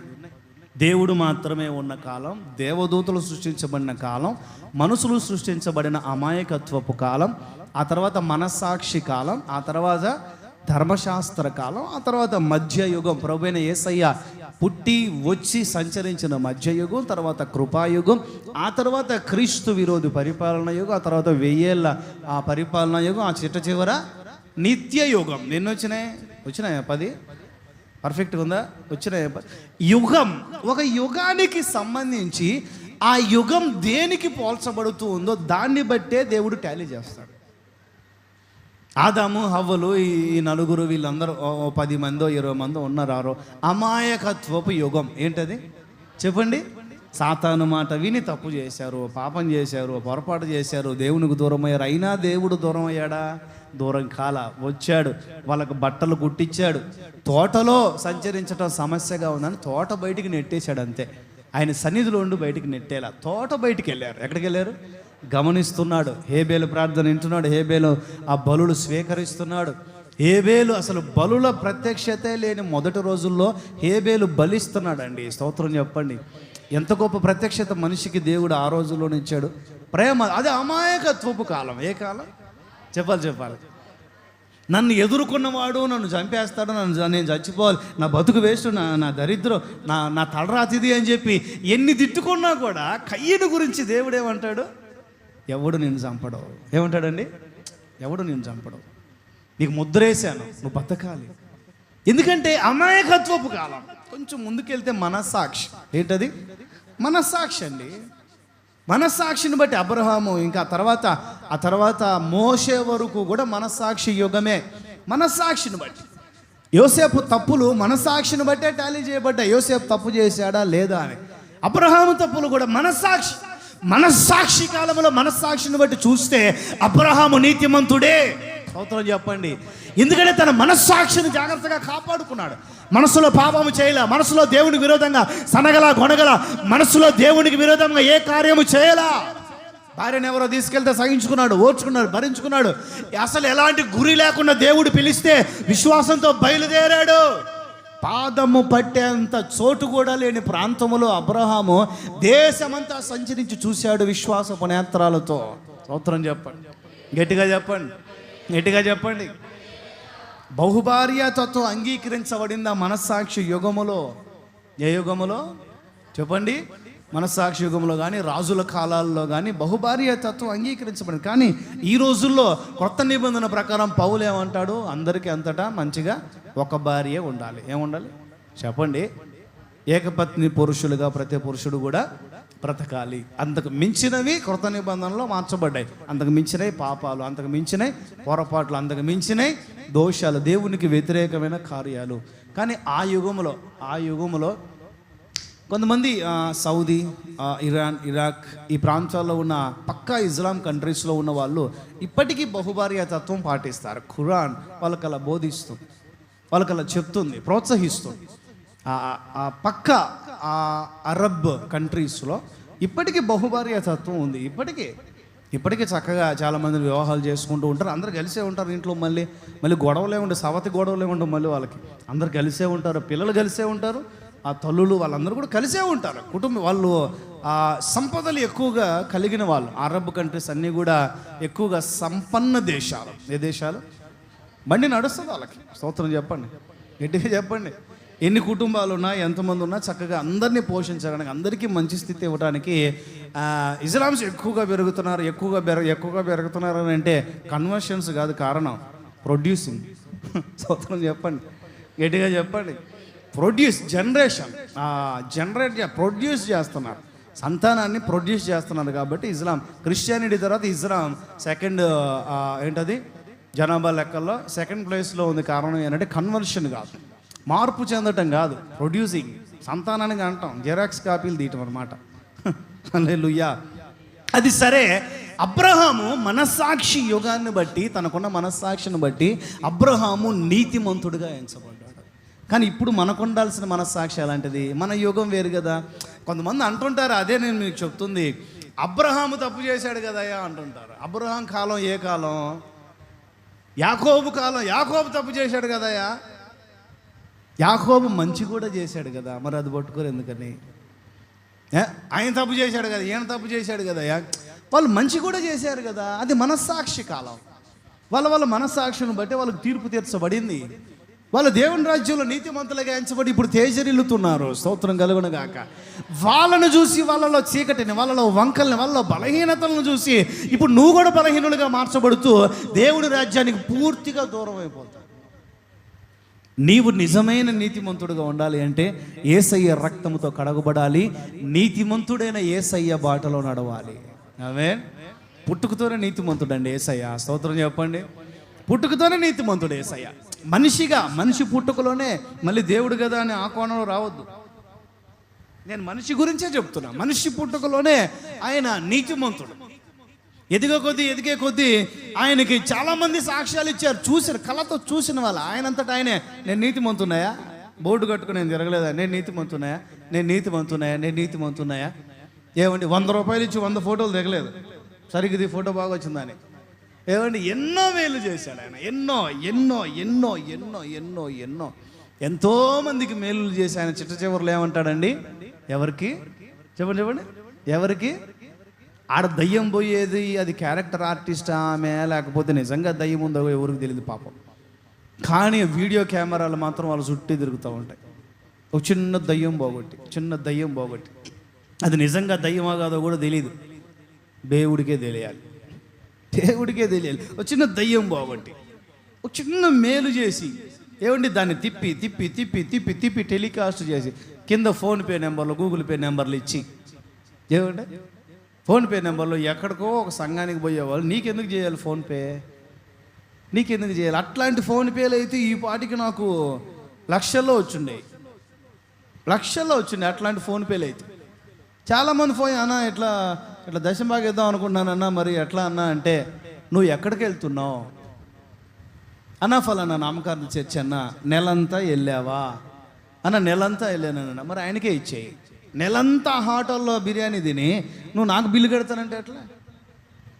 దేవుడు మాత్రమే ఉన్న కాలం, దేవదూతలు సృష్టించబడిన కాలం, మనుషులు సృష్టించబడిన అమాయకత్వపు కాలం, ఆ తర్వాత మనస్సాక్షి కాలం, ఆ తర్వాత ధర్మశాస్త్ర కాలం, ఆ తర్వాత మధ్యయుగం, ప్రభువైన యేసయ్య పుట్టి వచ్చి సంచరించిన మధ్యయుగం, తర్వాత కృపాయుగం, ఆ తర్వాత క్రీస్తు విరోధి పరిపాలన యుగం, ఆ తర్వాత 1000 ఏళ్ళ ఆ పరిపాలన యుగం, ఆ చిట్ట నిత్యయుగం. ఎన్ని వచ్చినాయా? 10 పర్ఫెక్ట్గా ఉందా? వచ్చినాయా? యుగం, ఒక యుగానికి సంబంధించి ఆ యుగం దేనికి పోల్చబడుతూ ఉందో దాన్ని బట్టే దేవుడు టాలీ చేస్తాడు. ఆదాము హవ్వలు ఈ నలుగురు వీళ్ళందరూ 10 మందో 20 మందో ఉన్నారో అమాయకత్వపు యుగం. ఏంటది చెప్పండి? సాతాను మాట విని తప్పు చేశారు, పాపం చేశారు, పొరపాటు చేశారు, దేవునికి దూరం అయ్యారు. అయినా దేవుడు దూరం అయ్యాడా? దూరం కాల. వచ్చాడు, వాళ్ళకు బట్టలు కుట్టించాడు. తోటలో సంచరించడం సమస్యగా ఉందని తోట బయటికి నెట్టేశాడు. అంతే. ఆయన సన్నిధిలో ఉండి బయటికి నెట్టేలా తోట బయటికి వెళ్ళారు. ఎక్కడికి వెళ్ళారు? గమనిస్తున్నాడు. హేబేలు ప్రార్థన వింటున్నాడు. హేబేలు ఆ బలులు స్వీకరిస్తున్నాడు. హేబేలు అసలు బలుల ప్రత్యక్షతే లేని మొదటి రోజుల్లో హేబేలు బలిస్తున్నాడు అండి. స్తోత్రం చెప్పండి. ఎంత గొప్ప ప్రత్యక్షత మనిషికి దేవుడు ఆ రోజుల్లోనే ఇచ్చాడు. ప్రేమ, అది అమాయకత్వపు కాలం. ఏ కాలం? చెప్పాలి. నన్ను ఎదుర్కొన్నవాడు నన్ను చంపేస్తాడు, నేను చచ్చిపోవాలి, నా బతుకు వేస్ట్, నా దరిద్రం, నా తలరాతిది అని చెప్పి ఎన్ని తిట్టుకున్నా కూడా కయ్యను గురించి దేవుడు ఏమంటాడు? ఎవడు నిన్ను చంపడవు. ఏమంటాడండి? ఎవడు నిన్ను చంపడవు, నీకు ముద్రేశాను, నువ్వు బతకాలి. ఎందుకంటే అమాయకత్వపు కాలం. కొంచెం ముందుకెళ్తే మనస్సాక్షి. ఏంటది? మనస్సాక్షి అండి. మనస్సాక్షిని బట్టి అబ్రహాము, ఇంకా ఆ తర్వాత మోషే వరకు కూడా మనస్సాక్షి యుగమే. మనస్సాక్షిని బట్టి యోసేపు తప్పులు మనస్సాక్షిని బట్టే టాలీ చేయబడ్డాయి. యోసేపు తప్పు చేశాడా లేదా అని. అబ్రహాము తప్పులు కూడా మనస్సాక్షి కాలంలో మనస్సాక్షిని బట్టి చూస్తే అబ్రహాము నీతిమంతుడే. స్తోత్రం చెప్పండి. ఎందుకంటే తన మనస్సాక్షిని జాగ్రత్తగా కాపాడుకున్నాడు. మనసులో పాపము చేయలే, మనసులో దేవునికి విరోధంగా సనగల గొనగల, మనసులో దేవునికి విరోధంగా ఏ కార్యము చేయలా. భార్యను ఎవరో తీసుకెళ్తే సహించుకున్నాడు, ఓర్చుకున్నాడు, భరించుకున్నాడు. అసలు ఎలాంటి గురి లేకుండా దేవుడు పిలిస్తే విశ్వాసంతో బయలుదేరాడు. పాదము పట్టేంత చోటు కూడా లేని ప్రాంతములో అబ్రహాము దేశమంతా సంచరించి చూశాడు విశ్వాసపు నేత్రాలతో. స్తోత్రం చెప్పండి. గట్టిగా చెప్పండి. బహుభార్యాతత్వం అంగీకరించబడింది ఆ మనస్సాక్షి యుగములో. ఏ యుగములో చెప్పండి? మనస్సాక్షి యుగంలో కానీ రాజుల కాలాల్లో కానీ బహుభార్యాతత్వం అంగీకరించబడింది. కానీ ఈ రోజుల్లో కొత్త నిబంధన ప్రకారం పౌలు ఏమంటాడు? అందరికీ అంతటా మంచిగా ఒక భార్య ఉండాలి. ఏముండాలి చెప్పండి? ఏకపత్ని పురుషులుగా ప్రతి పురుషుడు కూడా బ్రతకాలి. అంతకు మించినవి కృత నిబంధనలో మార్చబడ్డాయి. అంతకు మించినవి పాపాలు, అంతకు మించినవి పొరపాట్లు, అంతకు మించినవి దోషాలు, దేవునికి వ్యతిరేకమైన కార్యాలు. కానీ ఆ యుగంలో కొంతమంది సౌదీ, ఇరాన్, ఇరాక్ ఈ ప్రాంతాల్లో ఉన్న పక్కా ఇస్లాం కంట్రీస్లో ఉన్న వాళ్ళు ఇప్పటికీ బహుభార్య తత్వం పాటిస్తారు. ఖురాన్ వాళ్ళకి అలా బోధిస్తుంది, వాళ్ళకి అలా చెప్తుంది, ప్రోత్సహిస్తుంది. ఆ పక్క అరబ్ కంట్రీస్లో ఇప్పటికీ బహుభార్య తత్వం ఉంది. ఇప్పటికీ చక్కగా చాలామంది వివాహాలు చేసుకుంటూ ఉంటారు. అందరు కలిసే ఉంటారు. ఇంట్లో మళ్ళీ గొడవలే ఉంటాయి, సవతి గొడవలే ఉండవు. మళ్ళీ వాళ్ళకి అందరు కలిసే ఉంటారు, పిల్లలు కలిసే ఉంటారు, ఆ తల్లులు వాళ్ళందరూ కూడా కలిసే ఉంటారు. కుటుంబం వాళ్ళు సంపదలు ఎక్కువగా కలిగిన వాళ్ళు. అరబ్ కంట్రీస్ అన్నీ కూడా ఎక్కువగా సంపన్న దేశాలు. ఏ దేశాలు? బండి నడుస్తుంది వాళ్ళకి. స్తోత్రం చెప్పండి, గట్టిగా చెప్పండి. ఎన్ని కుటుంబాలు ఉన్నా, ఎంతమంది ఉన్నా చక్కగా అందరినీ పోషించడానికి, అందరికీ మంచి స్థితి ఇవ్వడానికి ఇస్లామ్స్ ఎక్కువగా పెరుగుతున్నారు అని అంటే కన్వర్షన్స్ కాదు కారణం, ప్రొడ్యూసింగ్. స్తోత్రం చెప్పండి, గట్టిగా చెప్పండి. ప్రొడ్యూస్ ప్రొడ్యూస్ చేస్తున్నారు. సంతానాన్ని ప్రొడ్యూస్ చేస్తున్నారు. కాబట్టి ఇస్లాం, క్రిస్టియానిటీ తర్వాత ఇస్లాం సెకండ్ ఏంటది జనాభా లెక్కల్లో సెకండ్ ప్లేస్లో ఉంది. కారణం ఏంటంటే కన్వర్షన్ కాదు, మార్పు చెందటం కాదు, ప్రొడ్యూసింగ్. సంతానానికి అంటాం జెరాక్స్ కాపీలు తీయటం అనమాట. హల్లెలూయా. అది సరే, అబ్రహాము మనస్సాక్షి యుగాన్ని బట్టి, తనకున్న మనస్సాక్షిని బట్టి అబ్రహాము నీతిమంతుడిగా ఎంచబడ్డాడు. కానీ ఇప్పుడు మనకు ఉండాల్సిన మనస్సాక్షి ఎలాంటిది? మన యుగం వేరు కదా. కొంతమంది అంటుంటారు, అదే నేను మీకు చెప్తుంది, అబ్రహాము తప్పు చేశాడు కదయ్యా అంటుంటారు. అబ్రహాం కాలం ఏ కాలం? యాకోబు కాలం. యాకోబు తప్పు చేశాడు కదయ్యా. యాకోబు మంచి కూడా చేశాడు కదా, మరి అది పట్టుకోరు ఎందుకని? ఆయన తప్పు చేశాడు కదా, ఈయన తప్పు చేశాడు కదా, వాళ్ళు మంచి కూడా చేశారు కదా. అది మనస్సాక్షి కాలం. వాళ్ళ మనస్సాక్షిని బట్టి వాళ్ళకి తీర్పు తీర్చబడింది. వాళ్ళు దేవుని రాజ్యంలో నీతిమంతులుగా ఎంచబడి ఇప్పుడు తేజరిల్లుతున్నారు. స్తోత్రం కలుగునుగాక. వాళ్ళను చూసి, వాళ్ళలో చీకటిని, వాళ్ళలో వంకల్ని, వాళ్ళలో బలహీనతలను చూసి ఇప్పుడు నువ్వు కూడా బలహీనులుగా మార్చబడుతూ దేవుని రాజ్యానికి పూర్తిగా దూరం అయిపోతావు. నీవు నిజమైన నీతిమంతుడుగా ఉండాలి అంటే యేసయ్య రక్తముతో కడగబడాలి, నీతిమంతుడైన యేసయ్య బాటలో నడవాలి. ఆమేన్. పుట్టుకతోనే నీతిమంతుడండి యేసయ్య. స్తోత్రం చెప్పండి. పుట్టుకతోనే నీతిమంతుడు యేసయ్య. మనిషిగా, మనిషి పుట్టుకలోనే, మళ్ళీ దేవుడు కదా అని ఆ కోణంలో రావద్దు. నేను మనిషి గురించే చెప్తున్నా. మనిషి పుట్టుకలోనే ఆయన నీతిమంతుడు. ఎదిగే కొద్దీ ఆయనకి చాలామంది సాక్ష్యాలు ఇచ్చారు, చూసిన కళ్ళతో చూసిన వాళ్ళు. ఆయనంతటా ఆయనే, నేను నీతిమంతున్నాయా, బోర్డు కట్టుకుని నేను తిరగలేదా, నేను నీతిమంతున్నాయా, నేను నీతిమంతున్నాయా, నేను నీతిమంతున్నాయా. ఏమండి 100 రూపాయలు ఇచ్చి 100 ఫోటోలు దిగలేదు, సరిగ్గా ఇది ఫోటో బాగా వచ్చిందని. ఏమండి ఎన్నో వేలు చేశాడు ఆయన. ఎన్నో ఎన్నో ఎన్నో ఎన్నో ఎన్నో ఎన్నో ఎంతోమందికి మేలు చేసి ఆయన చిట్ట చివరిలో ఏమంటాడండి? ఎవరికి చెప్పండి, ఎవరికి? ఆడ దయ్యం పోయేది అది క్యారెక్టర్ ఆర్టిస్ట్ ఆమె, లేకపోతే నిజంగా దయ్యం ఉందో ఎవరికి తెలియదు పాపం. కానీ వీడియో కెమెరాలు మాత్రం వాళ్ళ చుట్టూ తిరుగుతూ ఉంటాయి. ఒక చిన్న దయ్యం పోగొట్టి అది నిజంగా దయ్యమా కాదో కూడా తెలియదు, దేవుడికే తెలియాలి. ఒక చిన్న దయ్యం పోగొట్టి ఒక చిన్న మేలు చేసి, ఏమండి దాన్ని తిప్పి తిప్పి తిప్పి తిప్పి తిప్పి టెలికాస్ట్ చేసి కింద ఫోన్పే నెంబర్లు, గూగుల్ పే నెంబర్లు ఇచ్చి, ఏమండి ఫోన్పే నెంబర్లో ఎక్కడికో ఒక సంఘానికి పోయేవాళ్ళు నీకెందుకు చేయాలి ఫోన్పే, నీకెందుకు చేయాలి? అట్లాంటి ఫోన్పేలు అయితే ఈ పాటికి నాకు లక్షల్లో వచ్చిండే అట్లాంటి ఫోన్పేలు అయితే. చాలామంది ఫోన్ అన్నా ఇట్లా దశంబాగా ఇద్దాం అనుకుంటున్నానన్నా, మరి ఎట్లా అన్నా అంటే, నువ్వు ఎక్కడికి వెళ్తున్నావు అన్నా? ఫలానా నామకార్థ చర్చ్ అన్నా, నెలంతా వెళ్ళావా అన్న? నెలంతా వెళ్ళానన్నా, మరి ఆయనకే ఇచ్చేయి. నెలంతా హోటల్లో బిర్యానీ తిని నువ్వు నాకు బిల్లు కడతానంటే ఎట్లా?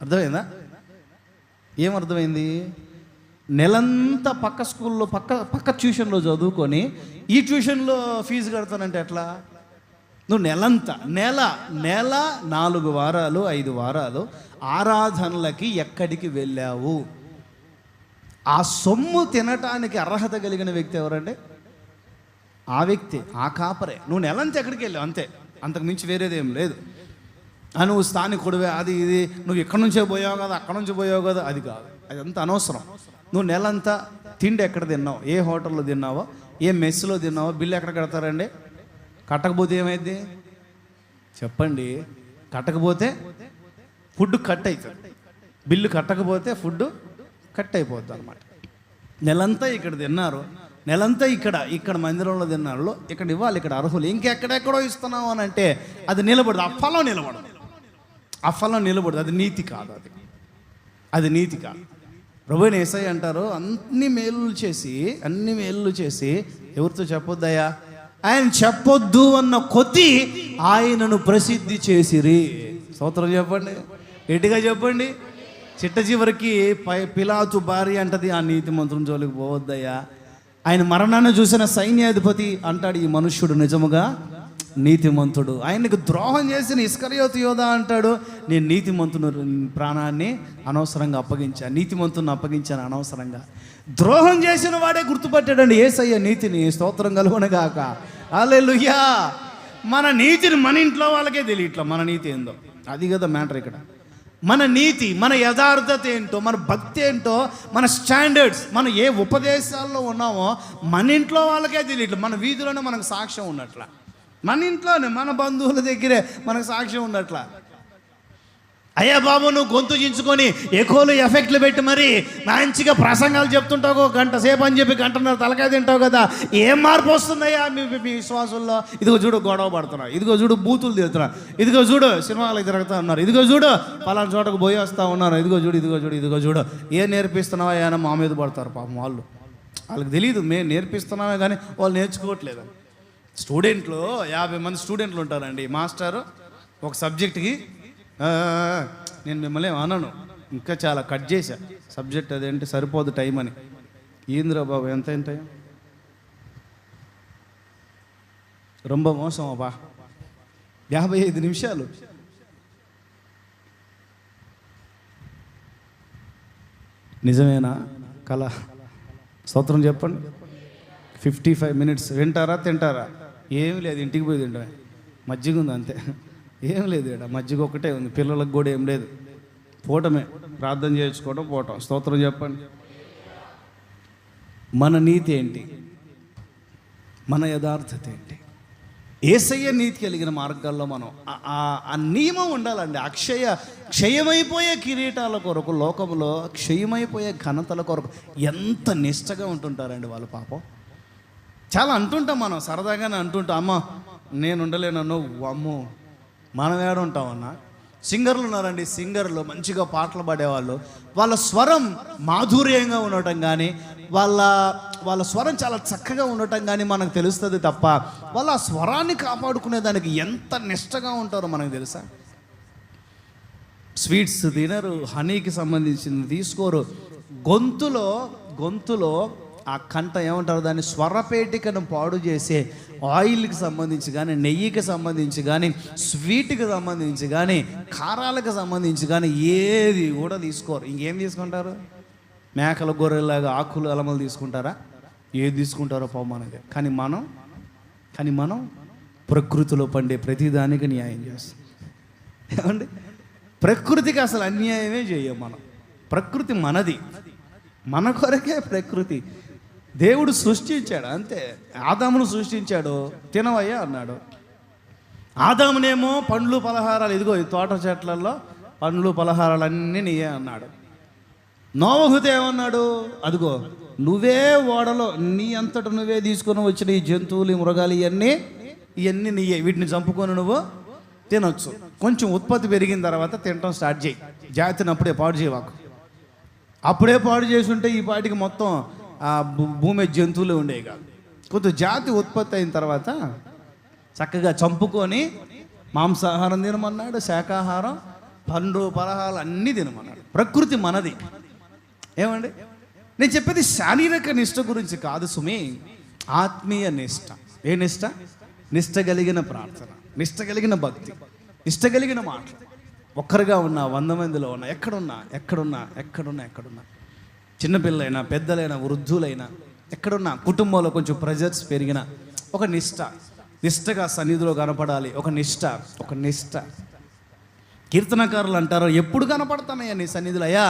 అర్థమైందా? ఏమర్థమైంది? నెలంతా పక్క స్కూల్లో పక్క ట్యూషన్లో చదువుకొని ఈ ట్యూషన్లో ఫీజు కడతానంటే ఎట్లా? నువ్వు నెల 4 వారాలు 5 వారాలు ఆరాధనలకి ఎక్కడికి వెళ్ళావు? ఆ సొమ్ము తినటానికి అర్హత కలిగిన వ్యక్తి ఎవరండి? ఆ వ్యక్తి, ఆ కాపరే. నువ్వు నెలంతా ఎక్కడికి వెళ్ళావు అంతే, అంతకు మించి వేరేదేం లేదు. నువ్వు స్థానికుడివే, అది ఇది, నువ్వు ఇక్కడి నుంచే పోయావు కదా, అక్కడ నుంచి పోయావు కదా, అది కాదు. అది అంత అనవసరం. నువ్వు నెలంతా తిండి ఎక్కడ తిన్నావు, ఏ హోటల్లో తిన్నావో, ఏ మెస్లో తిన్నావో, బిల్లు ఎక్కడ కడతారండి? కట్టకపోతే ఏమైంది చెప్పండి? కట్టకపోతే ఫుడ్ కట్ అవుతుంది, బిల్లు కట్టకపోతే ఫుడ్ కట్ అయిపోద్ది అనమాట. నెలంతా ఇక్కడ తిన్నారు, నెలంతా ఇక్కడ మందిరంలో తిన్నారు, ఇక్కడ ఇవ్వాలి, ఇక్కడ అర్హులు, ఇంకెక్కడెక్కడో ఇస్తున్నావు అని అంటే అది నిలబడదు. ఆ ఫలం నిలబడదు. అది నీతి కాదు, అది నీతి కాదు. ప్రభువైన యేసయ్య అంటారు, అన్ని మేలు చేసి ఎవరితో చెప్పొద్దయ్యా? ఆయన చెప్పొద్దు అన్న కొద్దీ ఆయనను ప్రసిద్ధి చేసిరి. స్తోత్రం చెప్పండి, గట్టిగా చెప్పండి. చిట్ట చివరికి పిలాతు భార్య అంటది, ఆ నీతిమంతుని జోలికి పోవద్దయ్యా. ఆయన మరణాన్ని చూసిన సైన్యాధిపతి అంటాడు, ఈ మనుష్యుడు నిజముగా నీతిమంతుడు. ఆయనకు ద్రోహం చేసిన ఇస్కరియోతు యోధా అంటాడు, నేను నీతిమంతుని ప్రాణాన్ని అనవసరంగా అప్పగించాను, నీతిమంతుని అప్పగించాను అనవసరంగా. ద్రోహం చేసిన వాడే గుర్తుపట్టాడండి యేసయ్య నీతిని. స్తోత్రం కలుగునుగాక. హల్లెలూయా. మన నీతిని మన ఇంట్లో వాళ్ళకే తెలియట్లా, మన నీతి ఏందో. అది కదా మ్యాటర్ ఇక్కడ. మన నీతి, మన యథార్థత ఏంటో, మన భక్తి ఏంటో, మన స్టాండర్డ్స్, మనం ఏ ఉపదేశాల్లో ఉన్నామో మన ఇంట్లో వాళ్ళకే తెలియట్లేదు. మన వీధిలోనే మనకు సాక్ష్యం ఉన్నట్ల. మన ఇంట్లోనే, మన బంధువుల దగ్గరే మనకు సాక్ష్యం ఉండట్లా. అయ్యా బాబు, నువ్వు గొంతు చించుకొని ఎకోలు ఎఫెక్ట్లు పెట్టి మరి మంచిగా ప్రసంగాలు చెప్తుంటావు, గంట సేపు అని చెప్పి గంటన్నర తలకాయ తింటావు కదా, ఏం మార్పు వస్తుందయ్యా మీ విశ్వాసంలో? ఇదిగో చూడు గొడవ పడుతున్నావు, ఇదిగో చూడు బూతులు తిరుగుతున్నావు, ఇదిగో చూడు సినిమాలకు తిరుగుతూ ఉన్నారు, ఇదిగో చూడు పలానా చోటకు పోయి వస్తూ ఉన్నారు, ఇదిగో చూడు ఇదిగో చూడు ఇదిగో చూడు. ఏం నేర్పిస్తున్నావా అని మా మీద పడతారు పాపం. వాళ్ళకి తెలియదు మేము నేర్పిస్తున్నామే కానీ వాళ్ళు నేర్చుకోవట్లేదు. స్టూడెంట్లు 50 మంది స్టూడెంట్లు ఉంటారండి. మాస్టారు ఒక సబ్జెక్ట్కి, నేను మిమ్మల్ని అనను, ఇంకా చాలా కట్ చేశా సబ్జెక్ట్, అదేంటి సరిపోదు టైం అని. ఏంద్రా బాబు ఎంత టైం, రొంబ మోసం అబ్బా, 55 నిమిషాలు. నిజమేనా కళ? స్తోత్రం చెప్పండి. 55 మినిట్స్ వింటారా తింటారా? ఏం లేదు, ఇంటికి పోయి తింటా. మజ్జిగ ఉంది అంతే, ఏం లేదు. ఇక్కడ మజ్జిగ ఒకటే ఉంది, పిల్లలకు కూడా ఏం లేదు. పోవటమే, ప్రార్థన చేసుకోవటం, పోవటం. స్తోత్రం చెప్పండి. మన నీతి ఏంటి? మన యథార్థత ఏంటి? యేసయ్య నీతి కలిగిన మార్గాల్లో మనం ఆ నియమం ఉండాలండి. క్షయమైపోయే కిరీటాల కొరకు, లోకంలో క్షయమైపోయే ఘనతల కొరకు ఎంత నిష్టగా ఉంటుంటారండి వాళ్ళు. పాపం చాలా అంటుంటాం మనం, సరదాగానే అంటుంటాం, అమ్మ నేను ఉండలేనన్ను, అమ్మో మనం ఏడుంటామన్నా. సింగర్లు ఉన్నారండి, సింగర్లు మంచిగా పాటలు పాడేవాళ్ళు, వాళ్ళ స్వరం మాధుర్యంగా ఉండటం కానీ, వాళ్ళ స్వరం చాలా చక్కగా ఉండటం కానీ మనకు తెలుస్తుంది తప్ప, వాళ్ళ ఆ స్వరాన్ని కాపాడుకునే దానికి ఎంత నిష్టగా ఉంటారో మనకు తెలుసా? స్వీట్స్ తినరు, హనీకి సంబంధించింది తీసుకోరు. గొంతులో ఆ కంట ఏమంటారు దాన్ని, స్వరపేటికను పాడు చేసే ఆయిల్కి సంబంధించి కానీ, నెయ్యికి సంబంధించి కానీ, స్వీట్కి సంబంధించి కానీ, కారాలకు సంబంధించి కానీ ఏది కూడా తీసుకోరు. ఇంకేం తీసుకుంటారు? మేకల గొర్రెలాగా ఆకులు అలమలు తీసుకుంటారా? ఏది తీసుకుంటారో పోమనేది. కానీ మనం ప్రకృతిలో పండే ప్రతిదానికి న్యాయం చేస్తాం. ఏమండి, ప్రకృతికి అసలు అన్యాయమే చేయం మనం. ప్రకృతి మనది, మన కొరకే ప్రకృతి. దేవుడు సృష్టించాడు అంతే. ఆదామును సృష్టించాడు, తినవయ్యా అన్నాడు. ఆదామునేమో పండ్లు పలహారాలు, ఇదిగో ఈ తోట చెట్లలో పండ్లు పలహారాలు అన్నీ నీయే అన్నాడు. నోవహుతో ఏమన్నాడు? అదిగో నువ్వే ఓడలో నీ అంతటా నువ్వే తీసుకొని వచ్చిన ఈ జంతువులు, ఈ మృగాలు, ఇవన్నీ నీయే, వీటిని చంపుకొని నువ్వు తినొచ్చు. కొంచెం ఉత్పత్తి పెరిగిన తర్వాత తినటం స్టార్ట్ చేయి, జాతిని అప్పుడే పాడు చేయవాకు. అప్పుడే పాడు చేసుంటే ఈ పాటికి మొత్తం ఆ భూమి జంతువులు ఉండేవి కాదు. కొంత జాతి ఉత్పత్తి అయిన తర్వాత చక్కగా చంపుకొని మాంసాహారం తినమన్నాడు, శాకాహారం, పండ్లు పలహారాలు అన్నీ తినమన్నాడు. ప్రకృతి మనది. ఏమండి, నేను చెప్పేది శారీరక నిష్ట గురించి కాదు సుమి, ఆత్మీయ నిష్ట. ఏ నిష్ట? నిష్ట కలిగిన ప్రార్థన, నిష్ట కలిగిన భక్తి, నిష్ట కలిగిన మాటలు. ఒక్కరుగా ఉన్నా, 100 మందిలో ఉన్నా, ఎక్కడున్నా, చిన్నపిల్లలైనా, పెద్దలైనా, వృద్ధులైనా, ఎక్కడున్నా, కుటుంబంలో కొంచెం ప్రెజర్స్ పెరిగిన ఒక నిష్టగా సన్నిధిలో కనపడాలి. ఒక నిష్ట. కీర్తనకారులు అంటారు, ఎప్పుడు కనపడతానయ్యా నీ సన్నిధిలో? అయ్యా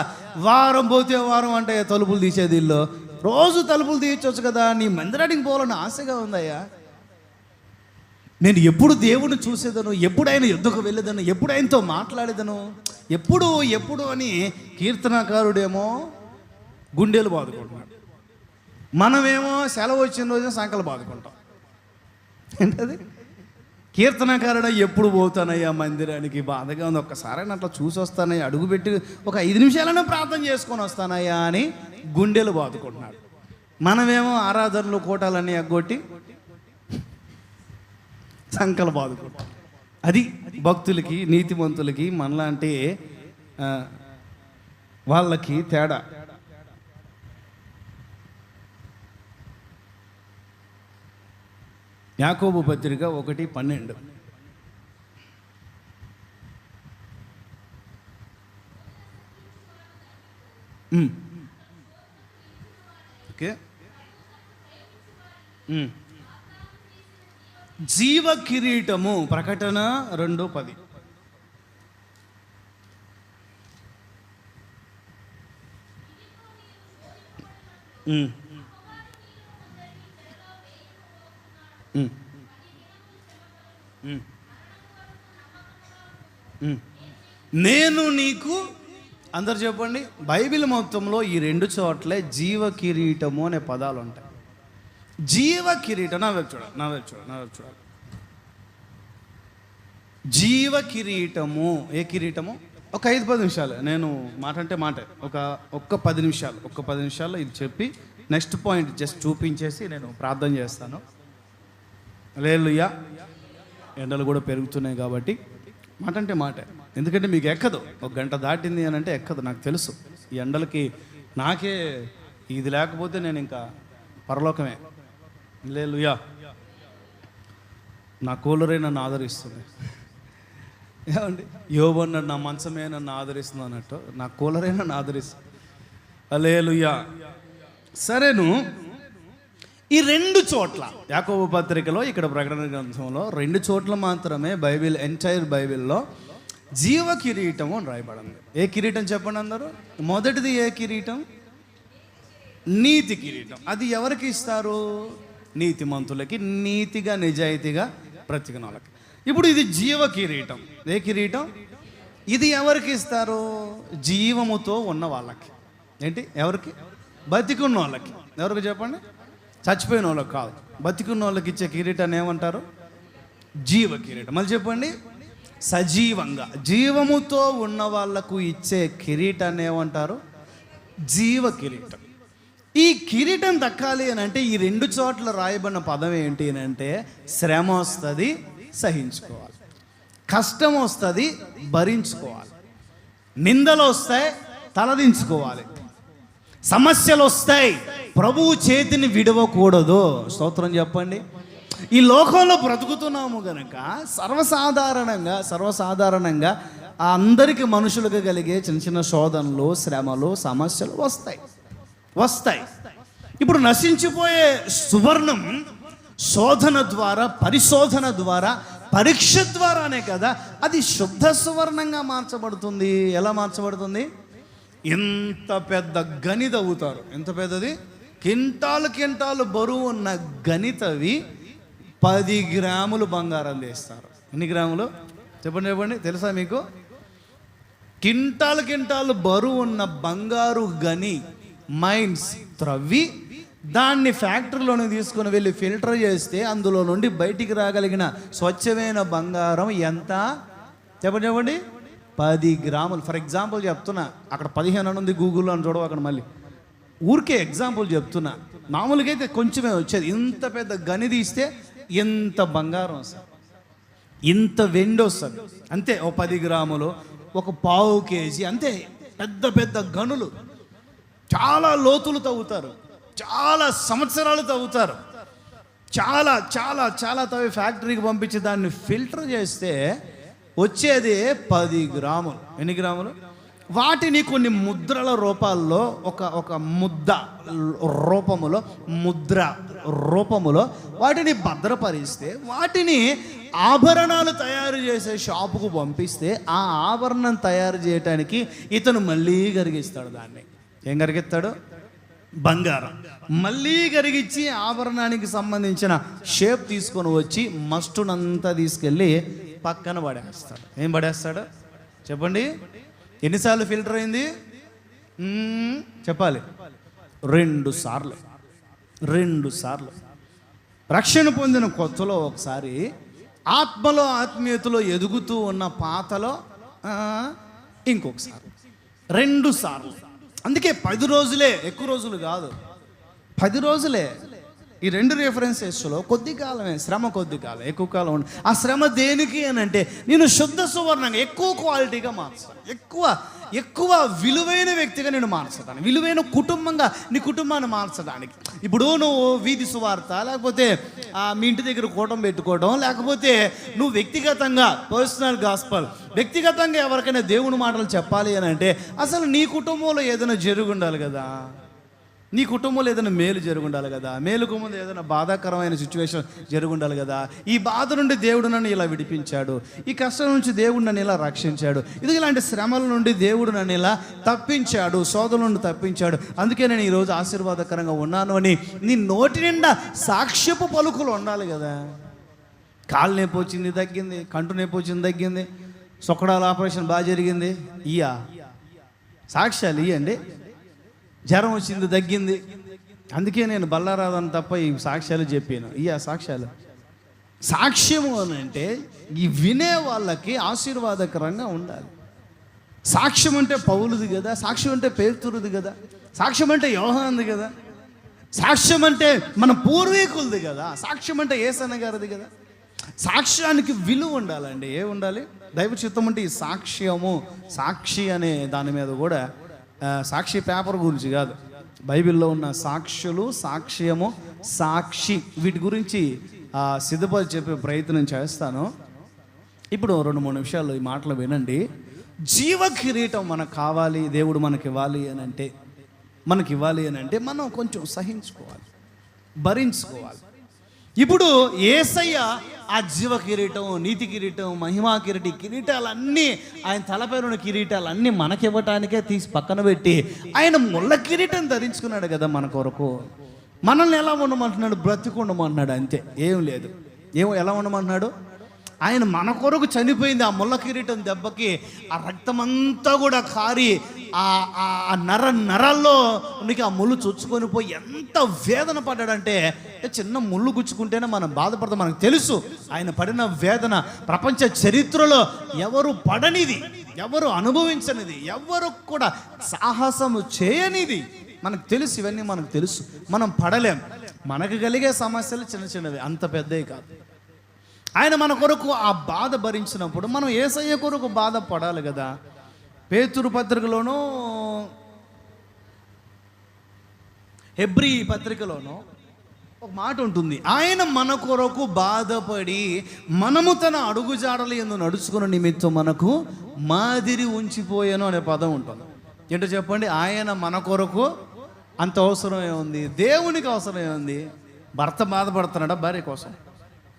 వారం పోతే వారం అంటే తలుపులు తీసేది ఇల్లు, రోజు తలుపులు తీయచ్చు కదా, నీ మందిరానికి పోవాలని ఆశగా ఉందయ్యా. నేను ఎప్పుడు దేవుని చూసేదను, ఎప్పుడు ఆయన యుద్ధకు వెళ్ళేదను, ఎప్పుడు ఆయనతో మాట్లాడేదను, ఎప్పుడు అని కీర్తనకారుడేమో గుండెలు బాదుకుంటున్నాడు. మనమేమో సెలవు వచ్చిన రోజున సంకలు బాదుకుంటాం. ఏంటది? కీర్తనకారుడు ఎప్పుడు పోతానయ్యా మందిరానికి, బాధగా ఉంది, ఒక్కసారైనా అట్లా చూసి వస్తానయ్యా, అడుగుపెట్టి ఒక 5 నిమిషాలైనా ప్రార్థన చేసుకొని వస్తానయ్యా అని గుండెలు బాదుకుంటున్నాడు. మనమేమో ఆరాధనలు కోటాలన్నీ ఎగ్గొట్టి సంకలు బాదుకుంటాం. అది భక్తులకి, నీతిమంతులకి, మనలాంటి వాళ్ళకి తేడా. యాకోబు పత్రిక 1:12. ఓకే, జీవ కిరీటము, ప్రకటన 2:10. నేను నీకు, అందరు చెప్పండి, బైబిల్ మొత్తంలో ఈ 2 చోట్లే జీవ కిరీటము అనే పదాలు ఉంటాయి. జీవ కిరీటం, నా వైపు చూడాలి. జీవ కిరీటము, ఏ కిరీటము? ఒక 5-10 నిమిషాలు నేను మాట ఒక 10 నిమిషాల్లో ఇది చెప్పి నెక్స్ట్ పాయింట్ జస్ట్ చూపించేసి నేను ప్రార్థన చేస్తాను. హల్లెలూయా. ఎండలు కూడా పెరుగుతున్నాయి కాబట్టి మాట, ఎందుకంటే మీకు ఎక్కదు. 1 గంట దాటింది అని అంటే ఎక్కదు, నాకు తెలుసు. ఈ ఎండలకి నాకే ఇది లేకపోతే నేను ఇంకా పరలోకమే. హల్లెలూయా. నా కూలరే నన్ను ఆదరిస్తుంది. ఏమండి, యోబు అన్నాడు, నా మంచమే నన్ను ఆదరిస్తుంది అన్నట్టు నా కూలరే నన్ను ఆదరిస్తుంది. హల్లెలూయా. సరేను, ఈ 2 చోట్ల యాకోబు పత్రికలో, ఇక్కడ ప్రకటన గ్రంథంలో 2 చోట్ల మాత్రమే ఎంటైర్ బైబిల్లో జీవ కిరీటము అని రాయబడింది. ఏ కిరీటం చెప్పండి అందరూ? మొదటిది ఏ కిరీటం? నీతి కిరీటం. అది ఎవరికి ఇస్తారు? నీతిమంతులకి, నీతిగా నిజాయితీగా బ్రతికిన వాళ్ళకి. ఇప్పుడు ఇది జీవ కిరీటం. ఏ కిరీటం? ఇది ఎవరికి ఇస్తారు? జీవముతో ఉన్న వాళ్ళకి. ఏంటి? ఎవరికి? బతికున్న వాళ్ళకి. ఎవరికి చెప్పండి? చచ్చిపోయిన వాళ్ళకి కాదు, బతికున్న వాళ్ళకి ఇచ్చే కిరీటాన్ని ఏమంటారు? జీవ కిరీటం. మళ్ళీ చెప్పండి. సజీవంగా జీవముతో ఉన్న వాళ్లకు ఇచ్చే కిరీటాన్ని ఏమంటారు? జీవ కిరీటం. ఈ కిరీటం దక్కాలి అని అంటే ఈ 2 చోట్ల రాయబడిన పదం ఏంటి అని అంటే, శ్రమ వస్తుంది, సహించుకోవాలి. కష్టం వస్తుంది, భరించుకోవాలి. నిందలు వస్తాయి, తలదించుకోవాలి. సమస్యలు వస్తాయి, ప్రభువు చేతిని విడవకూడదు. స్తోత్రం చెప్పండి. ఈ లోకంలో బ్రతుకుతున్నాము కనుక సర్వసాధారణంగా అందరికీ మనుషులకు కలిగే చిన్న శోధనలు, శ్రమలు, సమస్యలు వస్తాయి. ఇప్పుడు నశించిపోయే సువర్ణం శోధన ద్వారా, పరిశోధన ద్వారా, పరీక్ష ద్వారానే కదా అది శుద్ధ సువర్ణంగా మార్చబడుతుంది. ఎలా మార్చబడుతుంది? ఎంత పెద్ద గని తవ్వుతారు. ఎంత పెద్దది? కింటాలు బరువు ఉన్న గనితవి 10 గ్రాములు బంగారం తీస్తారు. ఎన్ని గ్రాములు చెప్పండి? తెలుసా మీకు? కింటాలు బరువు ఉన్న బంగారు గని మైన్స్ త్రవ్వి దాన్ని ఫ్యాక్టరీలోకి తీసుకొని వెళ్ళి ఫిల్టర్ చేస్తే అందులో నుండి బయటికి రాగలిగిన స్వచ్ఛమైన బంగారం ఎంత? చెప్పండి. 10 గ్రాములు. ఫర్ ఎగ్జాంపుల్ చెప్తున్నా, అక్కడ 15 అని ఉంది గూగుల్లో అని చూడవు, అక్కడ మళ్ళీ ఊరికే ఎగ్జాంపుల్ చెప్తున్నా. మామూలుగా అయితే కొంచెమే వచ్చేది. ఇంత పెద్ద గని తీస్తే ఇంత బంగారం వస్తుంది, ఇంత వెండి వస్తుంది, అంతే. ఓ 10 గ్రాములు, ఒక పావు కేజీ, అంతే. పెద్ద గనులు, చాలా లోతులు తవ్వుతారు, చాలా సంవత్సరాలు తవ్వుతారు, చాలా తవ్వి ఫ్యాక్టరీకి పంపించి దాన్ని ఫిల్టర్ చేస్తే వచ్చేది 10 గ్రాములు. ఎన్ని గ్రాములు? వాటిని కొన్ని ముద్రల రూపాల్లో, ఒక ముద్ర రూపములో వాటిని భద్రపరిస్తే, వాటిని ఆభరణాలు తయారు చేసే షాపుకు పంపిస్తే, ఆ ఆభరణం తయారు చేయటానికి ఇతను మళ్ళీ కరిగిస్తాడు. దాన్ని ఏం కరిగిస్తాడు? బంగారం. మళ్ళీ కరిగించి ఆభరణానికి సంబంధించిన షేప్ తీసుకొని వచ్చి మస్టునంతా తీసుకెళ్ళి పక్కన పడేస్తాడు. ఏం పడేస్తాడు చెప్పండి? ఎన్నిసార్లు ఫిల్టర్ అయింది చెప్పాలి? 2 సార్లు. రక్షణ పొందిన కొత్తలో ఒకసారి, ఆత్మలో ఆత్మీయతలో ఎదుగుతూ ఉన్న పాతలో ఇంకొకసారి, 2 సార్లు. అందుకే 10 రోజులే, ఎక్కువ రోజులు కాదు, 10 రోజులే. ఈ 2 రెఫరెన్సెస్లో కొద్ది కాలమే శ్రమ, కొద్ది కాలం, ఎక్కువ కాలం ఉంది. ఆ శ్రమ దేనికి అని అంటే, నేను శుద్ధ సువర్ణంగా, ఎక్కువ క్వాలిటీగా మార్చాను, ఎక్కువ విలువైన వ్యక్తిగా నేను మార్చడానికి, విలువైన కుటుంబంగా నీ కుటుంబాన్ని మార్చడానికి. ఇప్పుడు నువ్వు వీధి సువార్త, లేకపోతే మీ ఇంటి దగ్గర కూటం పెట్టుకోవడం, లేకపోతే నువ్వు వ్యక్తిగతంగా పర్సనల్ గాస్పల్, వ్యక్తిగతంగా ఎవరికైనా దేవుని మాటలు చెప్పాలి అని అంటే, అసలు నీ కుటుంబంలో ఏదైనా జరుగుండాలి కదా, నీ కుటుంబంలో ఏదైనా మేలు జరుగుండాలి కదా, మేలుకు ముందు ఏదైనా బాధాకరమైన సిచ్యువేషన్ జరుగుండాలి కదా. ఈ బాధ నుండి దేవుడు నన్ను ఇలా విడిపించాడు, ఈ కష్టం నుంచి దేవుడు నన్ను ఇలా రక్షించాడు, ఇది ఇలాంటి శ్రమల నుండి దేవుడు నన్ను ఇలా తప్పించాడు, శోధన నుండి తప్పించాడు, అందుకే నేను ఈరోజు ఆశీర్వాదకరంగా ఉన్నాను అని నీ నోటి నిండా సాక్ష్యపు పలుకులు ఉండాలి కదా. కాలు నొప్పి వచ్చింది తగ్గింది, కంటు నొప్పి వచ్చింది తగ్గింది, సొక్కడాల ఆపరేషన్ బాగా జరిగింది. సాక్ష్యాలు ఇవ్వండి. జ్వరం వచ్చింది తగ్గింది. అందుకే నేను బల్లారాదని తప్ప ఈ సాక్ష్యాలు చెప్పాను. సాక్ష్యాలు. సాక్ష్యము అని అంటే ఈ వినే వాళ్ళకి ఆశీర్వాదకరంగా ఉండాలి. సాక్ష్యం అంటే పౌలుది కదా, సాక్ష్యం అంటే పేతురుది కదా, సాక్ష్యం అంటే యోహానుది కదా, సాక్ష్యం అంటే మన పూర్వీకులది కదా, సాక్ష్యం అంటే యేసన్న గారిది కదా. సాక్ష్యానికి విలువ ఉండాలండి. ఉండాలి? దైవ చిత్తం అంటే ఈ సాక్ష్యము, సాక్షి అనే దాని మీద కూడా, సాక్షి పేపర్ గురించి కాదు, బైబిల్లో ఉన్న సాక్షులు, సాక్ష్యము, సాక్షి, వీటి గురించి సిద్ధపడి చెప్పే ప్రయత్నం చేస్తాను. ఇప్పుడు 2-3 నిమిషాలు ఈ మాటలు వినండి. జీవ కిరీటం మనకు కావాలి, దేవుడు మనకి ఇవ్వాలి అని అంటే మనం కొంచెం సహించుకోవాలి, భరించుకోవాలి. ఇప్పుడు యేసయ్య ఆ జీవ కిరీటం, నీతి కిరీటం, మహిమా కిరీటాలన్నీ, ఆయన తలపైన కిరీటాలన్నీ మనకివ్వటానికే తీసి పక్కన పెట్టి ఆయన ముళ్ళ కిరీటం ధరించుకున్నాడు కదా మన కొరకు. మనల్ని ఎలా ఉండమంటున్నాడు? బ్రతికుండమంటున్నాడు, అంతే, ఏం లేదు. ఎలా ఉండమంటున్నాడు? ఆయన మన కొరకు చనిపోయింది. ఆ ముళ్ళ కిరీటం దెబ్బకి ఆ రక్తమంతా కూడా కారి ఆ నరాల్లో ఉనికి ఆ ముళ్ళు చొచ్చుకొని పోయి ఎంత వేదన పడ్డాడంటే, చిన్న ముళ్ళు గుచ్చుకుంటేనే మనం బాధపడతాం. మనకు తెలుసు ఆయన పడిన వేదన ప్రపంచ చరిత్రలో ఎవరు పడనిది, ఎవరు అనుభవించనిది, ఎవరు కూడా సాహసము చేయనిది. మనకు తెలుసు, ఇవన్నీ మనకు తెలుసు. మనం పడలేం. మనకు కలిగే సమస్యలు చిన్న చిన్నవి, అంత పెద్దవి కాదు. ఆయన మన కొరకు ఆ బాధ భరించినప్పుడు మనం యేసయ్య కొరకు బాధపడాలి కదా. పేతురు పత్రికలోనూ హెబ్రీ పత్రికలోనూ ఒక మాట ఉంటుంది, ఆయన మన కొరకు బాధపడి మనము తన అడుగుజాడలు యందు నడుచుకున్న నిమిత్తం మనకు మాదిరి ఉంచిపోయాను అనే పదం ఉంటుంది. ఏంటో చెప్పండి? ఆయన మన కొరకు అంత అవసరమే ఉంది. దేవునికి అవసరమే ఉంది. భర్త బాధపడుతున్నాడా భార్య కోసం?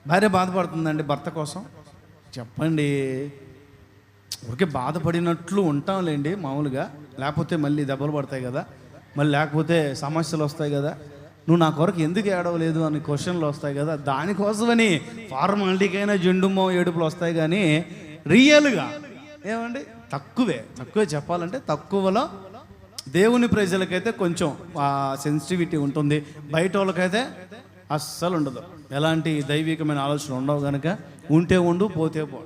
భార్య బాధపడుతుందండి భర్త కోసం? చెప్పండి. ఊరికే బాధపడినట్లు ఉంటాంలేండి మామూలుగా, లేకపోతే మళ్ళీ దెబ్బలు పడతాయి కదా, మళ్ళీ లేకపోతే సమస్యలు వస్తాయి కదా, నువ్వు నా కొరకు ఎందుకు ఏడవలేదు అని క్వశ్చన్లు వస్తాయి కదా, దానికోసమని ఫార్మాలిటీకైనా జెండుమో ఏడుపులు వస్తాయి. కానీ రియల్గా ఏమండి తక్కువే చెప్పాలంటే తక్కువలో దేవుని ప్రజలకైతే కొంచెం సెన్సిటివిటీ ఉంటుంది, బయట వాళ్ళకైతే అస్సలు ఉండదు. ఎలాంటి దైవికమైన ఆలోచనలు ఉండవు కనుక ఉంటే ఉండు, పోతే పో.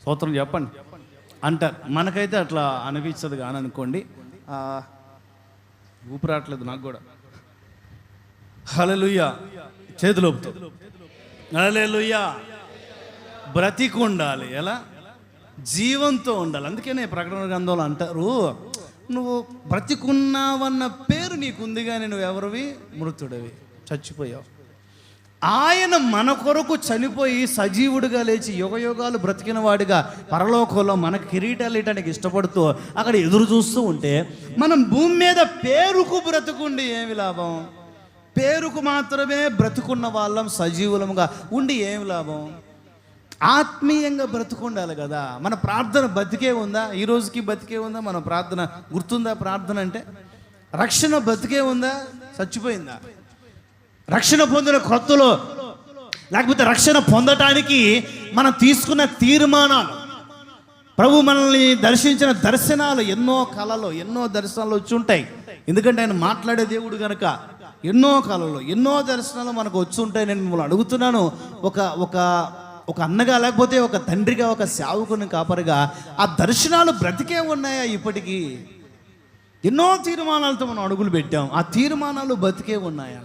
స్తోత్రం చెప్పండి అంటారు. మనకైతే అట్లా అనిపించదు కానీ అనుకోండి. ఊపిరాట్లేదు నాకు కూడా. హల్లెలూయా. చేతులోపుతో హల్లెలూయా. బ్రతికుండాలి. ఎలా? జీవంతో ఉండాలి. అందుకనే ప్రకటన గ్రంథంలో అంటారు, నువ్వు బ్రతికున్నావన్న పేరు నీకుంది కానీ నువ్వు ఎవరివి? మృతుడివి, చచ్చిపోయావు. ఆయన మన కొరకు చనిపోయి సజీవుడిగా లేచి యుగయుగాలు బ్రతికిన వాడిగా పరలోకంలో మనకు కిరీటాలు ఇయటానికి ఇష్టపడుతూ అక్కడ ఎదురు చూస్తూ ఉంటే, మనం భూమి మీద పేరుకు బ్రతుకుండి ఏమి లాభం? పేరుకు మాత్రమే బ్రతుకున్న వాళ్ళం సజీవులంగా ఉండి ఏమి లాభం? ఆత్మీయంగా బ్రతుకుండాలి కదా. మన ప్రార్థన బతికే ఉందా? ఈ రోజుకి బతికే ఉందా? మన ప్రార్థన గుర్తుందా? ప్రార్థన అంటే రక్షణ బతికే ఉందా? చచ్చిపోయిందా? రక్షణ పొందిన కొత్తలో, లేకపోతే రక్షణ పొందటానికి మనం తీసుకున్న తీర్మానాలు, ప్రభు మనల్ని దర్శించిన దర్శనాలు, ఎన్నో కళలు, ఎన్నో దర్శనాలు వచ్చి ఉంటాయి. ఎందుకంటే ఆయన మాట్లాడే దేవుడు కనుక ఎన్నో కళలు, ఎన్నో దర్శనాలు మనకు వచ్చి ఉంటాయి. నేను మిమ్మల్ని అడుగుతున్నాను, ఒక అన్నగా, లేకపోతే ఒక తండ్రిగా, ఒక సేవకుని కాపరిగా ఆ దర్శనాలు బ్రతికే ఉన్నాయా ఇప్పటికీ? ఎన్నో తీర్మానాలతో మనం అడుగులు పెట్టాం, ఆ తీర్మానాలు బతికే ఉన్నాయా?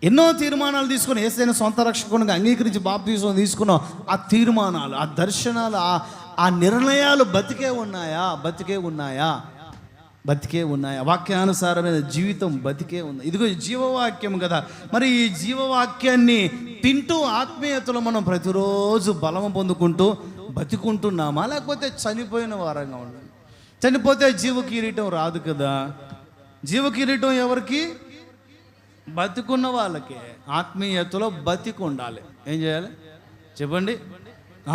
ఎన్నో తీర్మానాలు తీసుకుని యేసయ్యను సొంత రక్షకునిగా అంగీకరించి బాప్తిసం తీసుకున్నాం. ఆ తీర్మానాలు, ఆ దర్శనాలు, ఆ నిర్ణయాలు బతికే ఉన్నాయా? బతికే ఉన్నాయా? వాక్యానుసారమైన జీవితం బతికే ఉంది. ఇదిగో జీవవాక్యం కదా. మరి ఈ జీవవాక్యాన్ని తింటూ ఆత్మీయతలో మనం ప్రతిరోజు బలము పొందుకుంటూ బతికుంటున్నామా, లేకపోతే చనిపోయిన వారంగా ఉండాలి? చనిపోతే జీవ కిరీటం రాదు కదా. జీవ కిరీటం ఎవరికి? బతికున్న వాళ్ళకి. ఆత్మీయతలో బతికి ఉండాలి. ఏం చేయాలి చెప్పండి?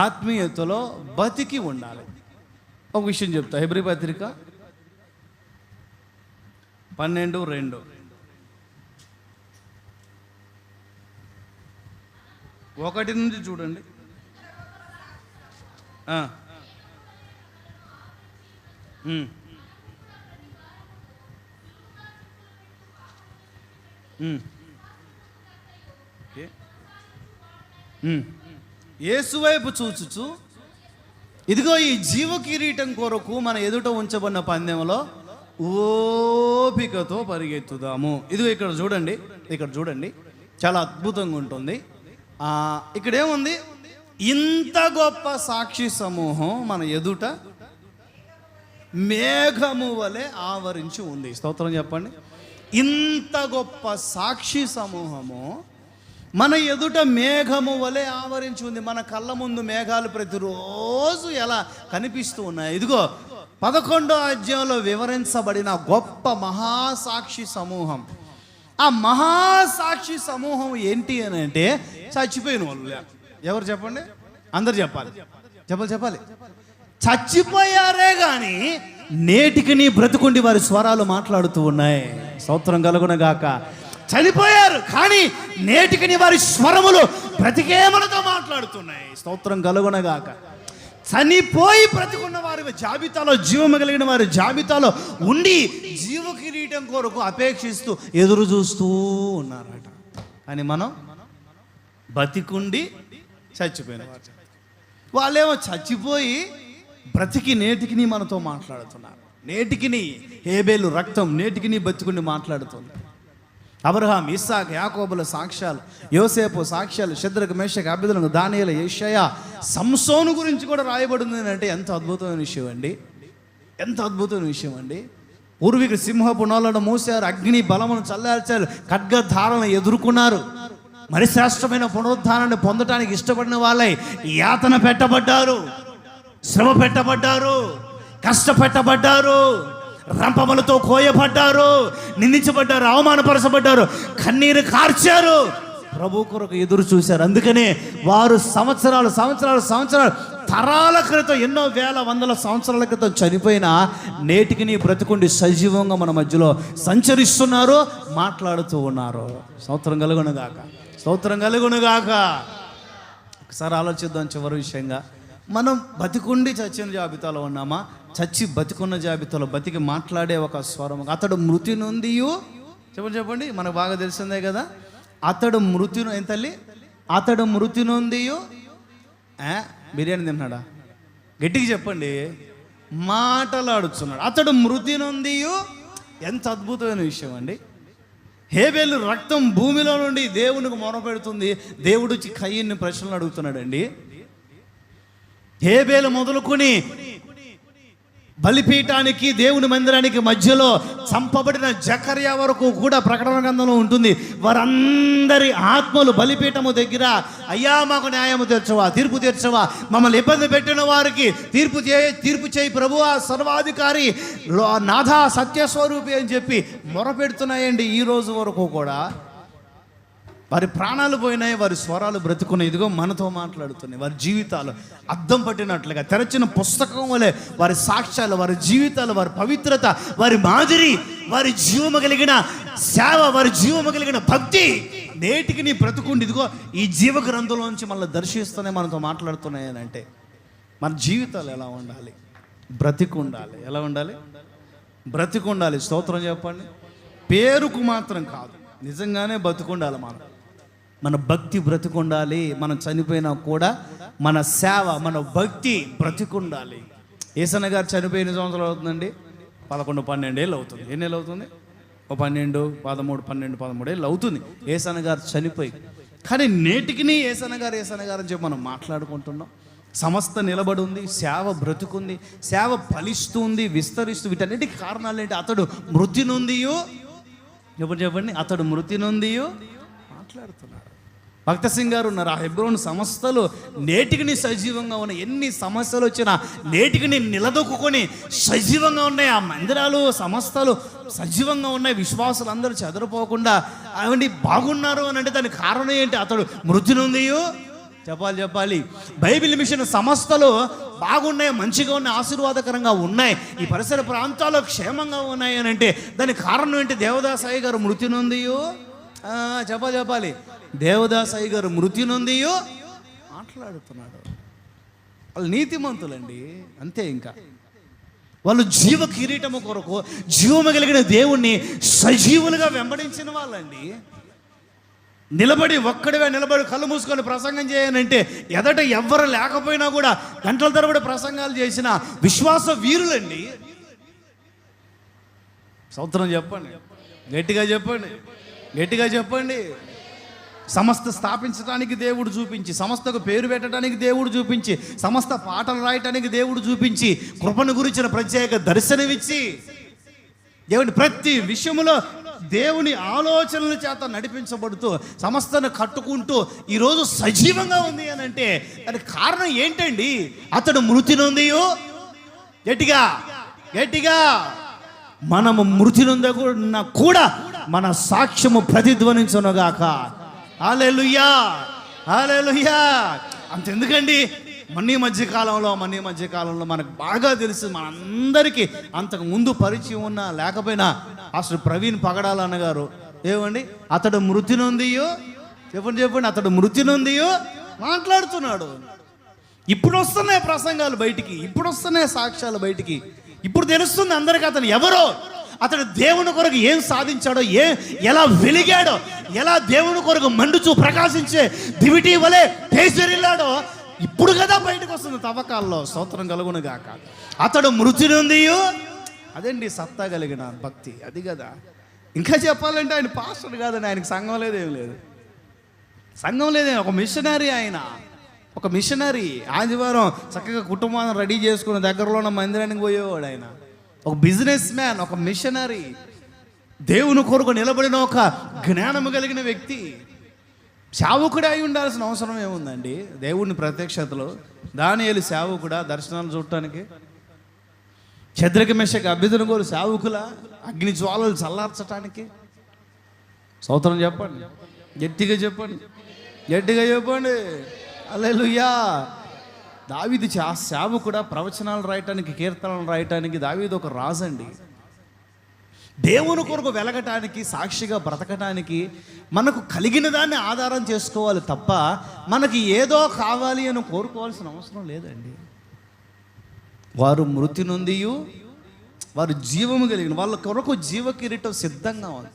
ఆత్మీయతలో బతికి ఉండాలి. ఒక విషయం చెప్తా. హెబ్రీ పత్రిక 12:2. 1 నుంచి చూడండి. యేసు వైపు చూచుచు, ఇదిగో ఈ జీవ కిరీటం కొరకు మన ఎదుట ఉంచబడిన పందెంలో ఓపికతో పరిగెత్తుదాము. ఇదిగో ఇక్కడ చూడండి, చాలా అద్భుతంగా ఉంటుంది. ఇక్కడ ఏముంది? ఇంత గొప్ప సాక్షి సమూహం మన ఎదుట మేఘము వలె ఆవరించి ఉంది. స్తోత్రం చెప్పండి. ఇంత గొప్ప సాక్షి సమూహము మన ఎదుట మేఘము వలె ఆవరించి ఉంది. మన కళ్ళ ముందు మేఘాలు ప్రతిరోజు ఎలా కనిపిస్తూ ఉన్నాయి. ఇదిగో 11వ అధ్యాయంలో వివరించబడిన గొప్ప మహాసాక్షి సమూహం. ఆ మహాసాక్షి సమూహం ఏంటి అని అంటే చచ్చిపోయిన వాళ్ళు. ఎవరు చెప్పండి? అందరు చెప్పాలి. చచ్చిపోయారే కానీ నేటికి నీ బ్రతుకుండి వారి స్వరాలు మాట్లాడుతూ ఉన్నాయి. స్తోత్రం కలుగునగాక. చనిపోయారు కానీ నేటికి వారి స్వరములు బ్రతికే మనతో మాట్లాడుతున్నాయి. స్తోత్రం కలుగునగాక. చనిపోయి బ్రతికున్న వారి జాబితాలో, జీవము కలిగిన వారి జాబితాలో ఉండి జీవ కిరీటం కొరకు అపేక్షిస్తూ ఎదురు చూస్తూ ఉన్నారట. అని మనం బతికుండి చచ్చిపోయిన వాళ్ళేమో చచ్చిపోయి బ్రతికి నేటికి మనతో మాట్లాడుతున్నారు. నేటికి హేబేలు రక్తం నేటికి బతికుండి మాట్లాడుతుంది. అబ్రహాం, ఇస్సాకు, యాకోబుల సాక్ష్యాలు, యోసేపు సాక్ష్యాలు, షద్రక్, మేషక్, అబేద్నెగో, దానియేలు, యెషయా, సంసోను గురించి కూడా రాయబడింది. అంటే ఎంత అద్భుతమైన విషయం అండి. పూర్వీకులు సింహపు నోలను మూసారు, అగ్ని బలమును చల్లార్చారు, ఖడ్గధారలను ఎదుర్కొన్నారు. మరి శ్రేష్టమైన పునరుద్ధానాన్ని పొందటానికి ఇష్టపడిన వాళ్ళై యాతన పెట్టబడ్డారు, శ్రమ పెట్టబడ్డారు, కష్టపెట్టబడ్డారు, రంపములతో కోయబడ్డారు, నిందించబడ్డారు, అవమానపరచబడ్డారు, కన్నీరు కార్చారు, ప్రభు కొరకు ఎదురు చూశారు. అందుకనే వారు సంవత్సరాలు తరాల క్రితం, ఎన్నో వేల వందల సంవత్సరాల క్రితం చనిపోయిన నేటికి బ్రతుకుండి సజీవంగా మన మధ్యలో సంచరిస్తున్నారు, మాట్లాడుతూ ఉన్నారు. స్తోత్రం కలుగునుగాక. ఒకసారి ఆలోచిద్దాం. చివరి విషయంగా, మనం బతికుండి చచ్చిన జాబితాలో ఉన్నామా? చచ్చి బతికున్న జాబితాలో బతికి మాట్లాడే ఒక స్వరం. అతడు మృతి నొందియు, చెప్పండి, మనకు బాగా తెలిసిందే కదా. అతడు మృతి నొందియు బిర్యానీ తిన్నాడా? గట్టిగా చెప్పండి. మాటలాడుతున్నాడు. అతడు మృతి నొందియు. ఎంత అద్భుతమైన విషయం అండి. హేబేలు రక్తం భూమిలో నుండి దేవునికి మొరపెడుతుంది. దేవుడు వచ్చి కయ్యన్ని ప్రశ్నలు అడుగుతున్నాడండి. హేబేలు మొదలుకొని బలిపీఠానికి, దేవుని మందిరానికి మధ్యలో చంపబడిన జకర్యా వరకు కూడా ప్రకటన గ్రంథంలో ఉంటుంది. వారందరి ఆత్మలు బలిపీఠము దగ్గర, అయ్యా మాకు న్యాయము తీర్చవా, తీర్పు తీర్చవా, మమ్మల్ని ఇబ్బంది పెట్టిన వారికి తీర్పు చేయి ప్రభువా, సర్వాధికారి నాథా, సత్యస్వరూపి అని చెప్పి మొరపెడుతున్నాయండి. ఈ రోజు వరకు కూడా వారి ప్రాణాలు పోయినాయి, వారి స్వరాలు బ్రతుకున్నాయి. ఇదిగో మనతో మాట్లాడుతున్నాయి. వారి జీవితాలు అద్దం పట్టినట్లుగా తెరచిన పుస్తకం వలె వారి సాక్ష్యాలు, వారి జీవితాలు, వారి పవిత్రత, వారి మాదిరి, వారి జీవము కలిగిన సేవ, వారి జీవము కలిగిన భక్తి నేటికి బ్రతుకుండి ఇదిగో ఈ జీవ గ్రంథంలోంచి మనల్ని దర్శిస్తున్నాయి, మనతో మాట్లాడుతున్నాయి. అని అంటే మన జీవితాలు ఎలా ఉండాలి? బ్రతికుండాలి. ఎలా ఉండాలి? బ్రతికుండాలి. స్తోత్రం చెప్పండి. పేరుకు మాత్రం కాదు, నిజంగానే బతుకుండాలి. మన భక్తి బ్రతికుండాలి. మనం చనిపోయినా కూడా మన సేవ, మన భక్తి బ్రతికుండాలి. యేసన్న గారు చనిపోయి ఎన్ని సంవత్సరాలు అవుతుందండి? 11-12 ఏళ్ళు అవుతుంది. ఎన్ని ఏళ్ళు అవుతుంది? 12, 13, 12 ఏళ్ళు అవుతుంది యేసన్న గారు చనిపోయి. కానీ నేటికి యేసన్న గారు అని చెప్పి మనం మాట్లాడుకుంటున్నాం. సంస్థ నిలబడి ఉంది, సేవ బ్రతుకుంది, సేవ ఫలిస్తుంది, విస్తరిస్తూ. వీటన్నిటికీ కారణాలు ఏంటి? అతడు మృతి నొందియు, చెప్పండి, అతడు మృతి నొందియు మాట్లాడుతున్నాడు. భక్త సింగ్ గారు ఉన్నారు. ఆ హెబ్రోన్ సంస్థలు నేటికి సజీవంగా ఉన్నాయి. ఎన్ని సమస్యలు వచ్చినా నేటికి నిలదొక్కుని సజీవంగా ఉన్నాయి. ఆ మందిరాలు, సంస్థలు సజీవంగా ఉన్నాయి. విశ్వాసులు అందరూ చెదరిపోకుండా అవండి బాగున్నారు అని అంటే దానికి కారణం ఏంటి? అతడు మృతి నొందియు. చెప్పాలి. బైబిల్ మిషన్ సంస్థలు బాగున్నాయి, మంచిగా ఉన్నాయి, ఆశీర్వాదకరంగా ఉన్నాయి, ఈ పరిసర ప్రాంతాల్లో క్షేమంగా ఉన్నాయి అని అంటే దానికి కారణం ఏంటి? దేవదాసాయి గారు మృతి నొందియు. చెప్పాలి. దేవదాసయ్య గారు మృతి నొందియో మాట్లాడుతున్నాడు. వాళ్ళు నీతిమంతులండి, అంతే. ఇంకా వాళ్ళు జీవ కిరీటము కొరకు జీవము కలిగిన దేవుణ్ణి సజీవులుగా వెంబడించిన వాళ్ళండి. ఒక్కడివే నిలబడి కళ్ళు మూసుకొని ప్రసంగం చేయనంటే ఎదట ఎవ్వరు లేకపోయినా కూడా గంటల తరబడి ప్రసంగాలు చేసిన విశ్వాస వీరులండి. స్తోత్రం చెప్పండి, గట్టిగా చెప్పండి, గట్టిగా చెప్పండి. సమస్త స్థాపించడానికి దేవుడు చూపించి, సమస్తకు పేరు పెట్టడానికి దేవుడు చూపించి, సమస్త పాటలు రాయటానికి దేవుడు చూపించి, కృపను గురించిన ప్రత్యేక దర్శనమిచ్చి, దేవుని ప్రతి విషయంలో దేవుని ఆలోచనల చేత నడిపించబడుతూ సమస్తను కట్టుకుంటూ ఈరోజు సజీవంగా ఉంది అని అంటే దానికి కారణం ఏంటండి? అతడు మృతి నొందియో, గట్టిగా గట్టిగా మనము మృతి నొందకున్నా కూడా మన సాక్ష్యము ప్రతిధ్వనించునుగాక. హల్లెలూయా, హల్లెలూయా. అంతెందుకండి, మధ్య మధ్యకాలంలో మనకు బాగా తెలుసు, మనందరికీ అంతకు ముందు పరిచయం ఉన్నా లేకపోయినా అసలు ప్రవీణ్ పగడాల అన్నగారు ఏమండి, అతడు మృతి నొందియో, చెప్పండి, అతడు మృతి నొందియో మాట్లాడుతున్నాడు. ఇప్పుడు వస్తున్నాయి ప్రసంగాలు బయటికి, ఇప్పుడు వస్తున్నాయి సాక్ష్యాలు బయటికి, ఇప్పుడు తెలుస్తుంది అందరికీ అతను ఎవరో, అతడు దేవుని కొరకు ఏం సాధించాడో, ఎలా వెలిగాడో, ఎలా దేవుని కొరకు మండుచూ ప్రకాశించే దివిటి వలె తేజరిల్లాడో ఇప్పుడు కదా బయటకు వస్తుంది తవ్వకాల్లో. స్తోత్రం కలుగును గాక. అతడు మృతి నొందియో, అదండి సత్తా కలిగిన భక్తి, అది కదా. ఇంకా చెప్పాలంటే ఆయన పాస్టర్ కాదండి, ఆయనకి సంఘం లేదు, ఏం లేదు, సంఘం లేదే. ఒక మిషనరీ ఆయన, ఒక మిషనరీ. ఆదివారం చక్కగా కుటుంబాన్ని రెడీ చేసుకుని దగ్గరలో ఉన్న మందిరానికి పోయేవాడు ఆయన. ఒక బిజినెస్ మ్యాన్, ఒక మిషనరీ, దేవుని కొరకు నిలబడిన ఒక జ్ఞానము కలిగిన వ్యక్తి. సేవకుడే అయి ఉండాల్సిన అవసరం ఏముందండి? దేవుడిని ప్రత్యక్షతలో దానియేలు సేవకుడా దర్శనాలు చూడటానికి? షద్రక మెషక అబేద్నెగోలు సేవకులా అగ్ని జ్వాలలు చల్లార్చటానికి? స్తోత్రం చెప్పండి, గట్టిగా చెప్పండి, గట్టిగా చెప్పండి. హల్లెలూయా. దావీదు సేవకుడా ప్రవచనాలు రాయటానికి, కీర్తనలు రాయటానికి? దావీదు ఒక రాజండి. దేవుని కొరకు వెలగటానికి, సాక్షిగా బ్రతకటానికి మనకు కలిగిన దాన్ని ఆధారం చేసుకోవాలి తప్ప మనకి ఏదో కావాలి అని కోరుకోవాల్సిన అవసరం లేదండి. వారు మృతి నొందియు, వారు జీవము కలిగిన, వాళ్ళ కొరకు జీవ కిరీటం సిద్ధంగా ఉంది.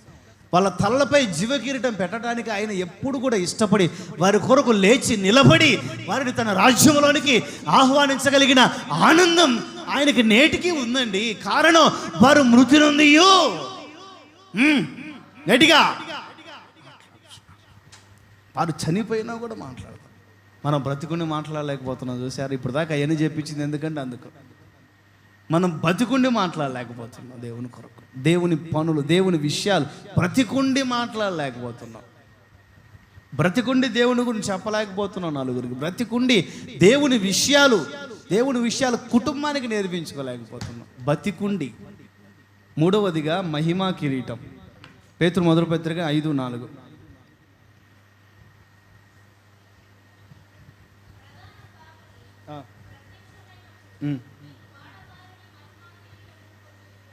వాళ్ళ తలలపై జీవ కిరీటం పెట్టడానికి ఆయన ఎప్పుడు కూడా ఇష్టపడి వారి కొరకు లేచి నిలబడి వారిని తన రాజ్యంలోనికి ఆహ్వానించగలిగిన ఆనందం ఆయనకి నేటికి ఉందండి. కారణం వారు మృతి నొందియు. గట్టిగా వారు చనిపోయినా కూడా మాట్లాడతారు. మనం బ్రతికుండి మాట్లాడలేకపోతున్నాం. చూసారు, ఇప్పుడు దాకా అవన్నీ చెప్పించింది ఎందుకంటే అందుకు మనం బతికుండి మాట్లాడలేకపోతున్నాం. దేవుని కొరకు, దేవుని పనులు, దేవుని విషయాలు బ్రతికుండి మాట్లాడలేకపోతున్నాం. బ్రతికుండి దేవుని గురించి చెప్పలేకపోతున్నాం నలుగురికి. బ్రతికుండి దేవుని విషయాలు కుటుంబానికి నేర్పించుకోలేకపోతున్నాం. బతికుండి. మూడవదిగా మహిమా కిరీటం. పేతురు మొదటి పత్రిక 5:4.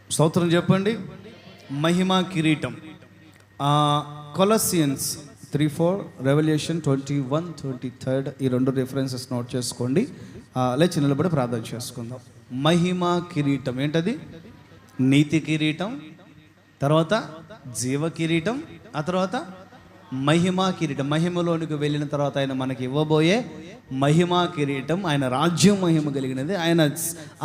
స్తోత్రం చెప్పండి. మహిమా కిరీటం. కొలసియన్స్ 3:4, రెవల్యూషన్ 21:23 ఈ 2 రిఫరెన్సెస్ నోట్ చేసుకోండి. లేచి నిలబడి ప్రార్థన చేసుకుందాం. మహిమా కిరీటం ఏంటది? నీతి కిరీటం, తర్వాత జీవ కిరీటం, ఆ తర్వాత మహిమా కిరీటం. మహిమలోనికి వెళ్ళిన తర్వాత ఆయన మనకి ఇవ్వబోయే మహిమా కిరీటం, ఆయన రాజ్యం మహిమ కలిగినది,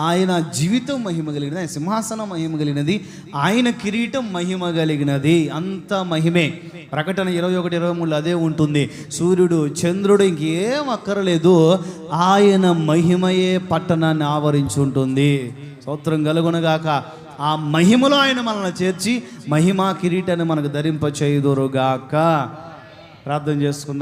ఆయన జీవితం మహిమ కలిగినది, ఆయన సింహాసనం మహిమ కలిగినది, ఆయన కిరీటం మహిమ కలిగినది. అంత మహిమే. ప్రకటన 21:23 అదే ఉంటుంది. సూర్యుడు, చంద్రుడు ఇంకేం అక్కరలేదు, ఆయన మహిమయే పట్టణాన్ని ఆవరించి ఉంటుంది. స్తోత్రం కలుగునుగాక. ఆ మహిమలో ఆయన మనల్ని చేర్చి మహిమా కిరీటాన్ని మనకు ధరింప చేయుదురుగాక. ప్రార్థన చేసుకుందాం.